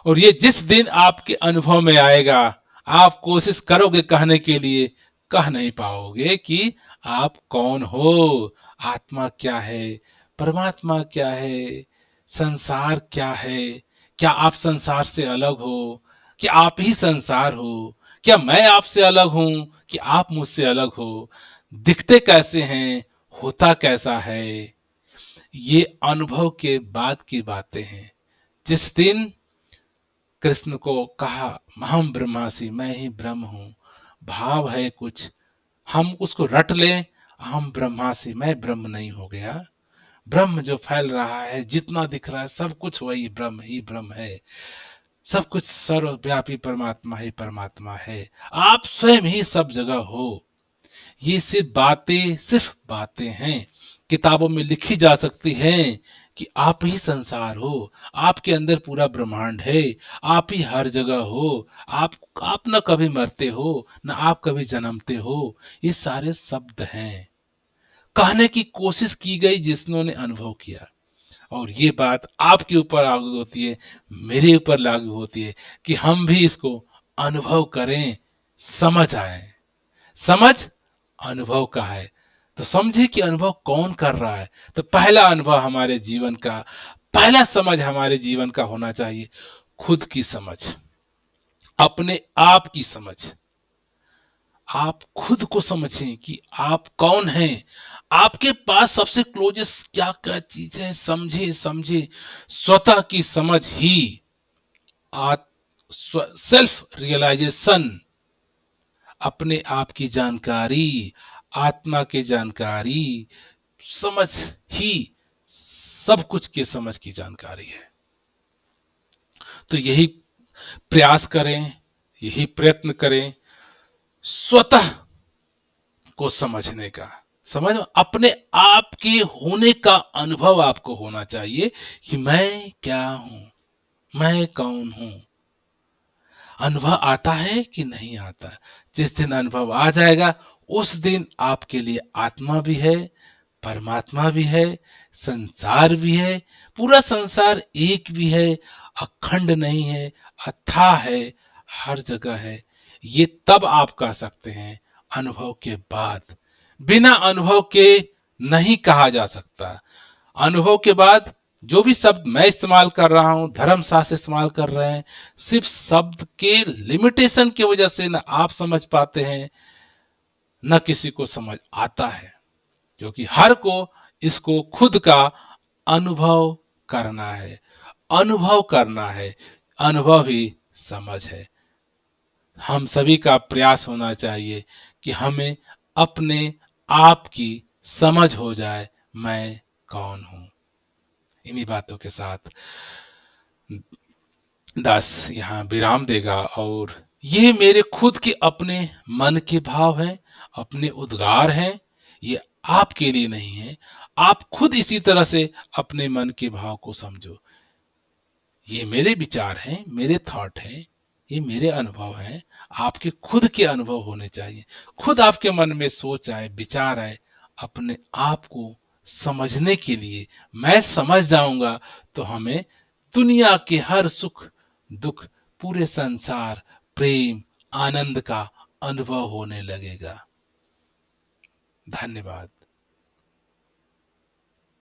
और ये जिस दिन आपके अनुभव में आएगा, आप कोशिश करोगे कहने के लिए, कह नहीं पाओगे कि आप कौन हो, आत्मा क्या है, परमात्मा क्या है, संसार क्या है, क्या आप संसार से अलग हो, कि आप ही संसार हो, क्या मैं आपसे अलग हूं, कि आप मुझसे अलग हो, दिखते कैसे हैं, होता कैसा है। ये अनुभव के बाद की बातें हैं। जिस दिन कृष्ण को कहा हम ब्रह्मासि, मैं ही ब्रह्म हूं, भाव है कुछ, हम उसको रट लें, हम ब्रह्मासि, मैं ब्रह्म नहीं हो गया। ब्रह्म जो फैल रहा है, जितना दिख रहा है, सब कुछ वही ब्रह्म ही ब्रह्म है। सब कुछ सर्वव्यापी परमात्मा ही परमात्मा है। आप स्वयं ही सब जगह हो। ये सिर्फ बातें हैं, किताबों में लिखी जा सकती हैं कि आप ही संसार हो, आपके अंदर पूरा ब्रह्मांड है, आप ही हर जगह हो, आप न कभी मरते हो, न आप कभी जन्मते हो। ये सारे शब्द हैं, कहने की कोशिश की गई जिन्होंने अनुभव किया। और ये बात आपके ऊपर लागू होती है, मेरे ऊपर लागू होती है कि हम भी इसको अनुभव करें, समझ आए। समझ अनुभव का है, तो समझे कि अनुभव कौन कर रहा है। तो पहला अनुभव हमारे जीवन का, पहला समझ हमारे जीवन का होना चाहिए खुद की समझ, अपने आप की समझ। आप खुद को समझें कि आप कौन हैं, आपके पास सबसे क्लोजेस्ट क्या क्या चीज है, समझे समझे। स्वतः की समझ ही सेल्फ रियलाइजेशन, अपने आप की जानकारी, आत्मा की जानकारी, समझ ही सब कुछ के समझ की जानकारी है। तो यही प्रयास करें, यही प्रयत्न करें, स्वतः को समझने का, समझ अपने आप के होने का अनुभव आपको होना चाहिए कि मैं क्या हूं, मैं कौन हूं। अनुभव आता है कि नहीं आता? जिस दिन अनुभव आ जाएगा उस दिन आपके लिए आत्मा भी है, परमात्मा भी है, संसार भी है, पूरा संसार एक भी है, अखंड नहीं है, अथाह है, हर जगह है। ये तब आप कह सकते हैं, अनुभव के बाद। बिना अनुभव के नहीं कहा जा सकता। अनुभव के बाद जो भी शब्द मैं इस्तेमाल कर रहा हूं, धर्मशास्त्र इस्तेमाल कर रहे हैं, सिर्फ शब्द के लिमिटेशन की वजह से न आप समझ पाते हैं न किसी को समझ आता है, क्योंकि हर को इसको खुद का अनुभव करना है, अनुभव करना है, अनुभव ही समझ है। हम सभी का प्रयास होना चाहिए कि हमें अपने आप की समझ हो जाए, मैं कौन हूं। इन्हीं बातों के साथ दास यहाँ विराम देगा, और ये मेरे खुद के अपने मन के भाव हैं, अपने उद्गार हैं, ये आपके लिए नहीं है। आप खुद इसी तरह से अपने मन के भाव को समझो। ये मेरे विचार हैं, मेरे थॉट हैं, ये मेरे अनुभव हैं, आपके खुद के अनुभव होने चाहिए। खुद आपके मन में सोच आए, विचार आए, अपने आप को समझने के लिए मैं समझ जाऊंगा तो हमें दुनिया के हर सुख दुख, पूरे संसार, प्रेम, आनंद का अनुभव होने लगेगा। धन्यवाद।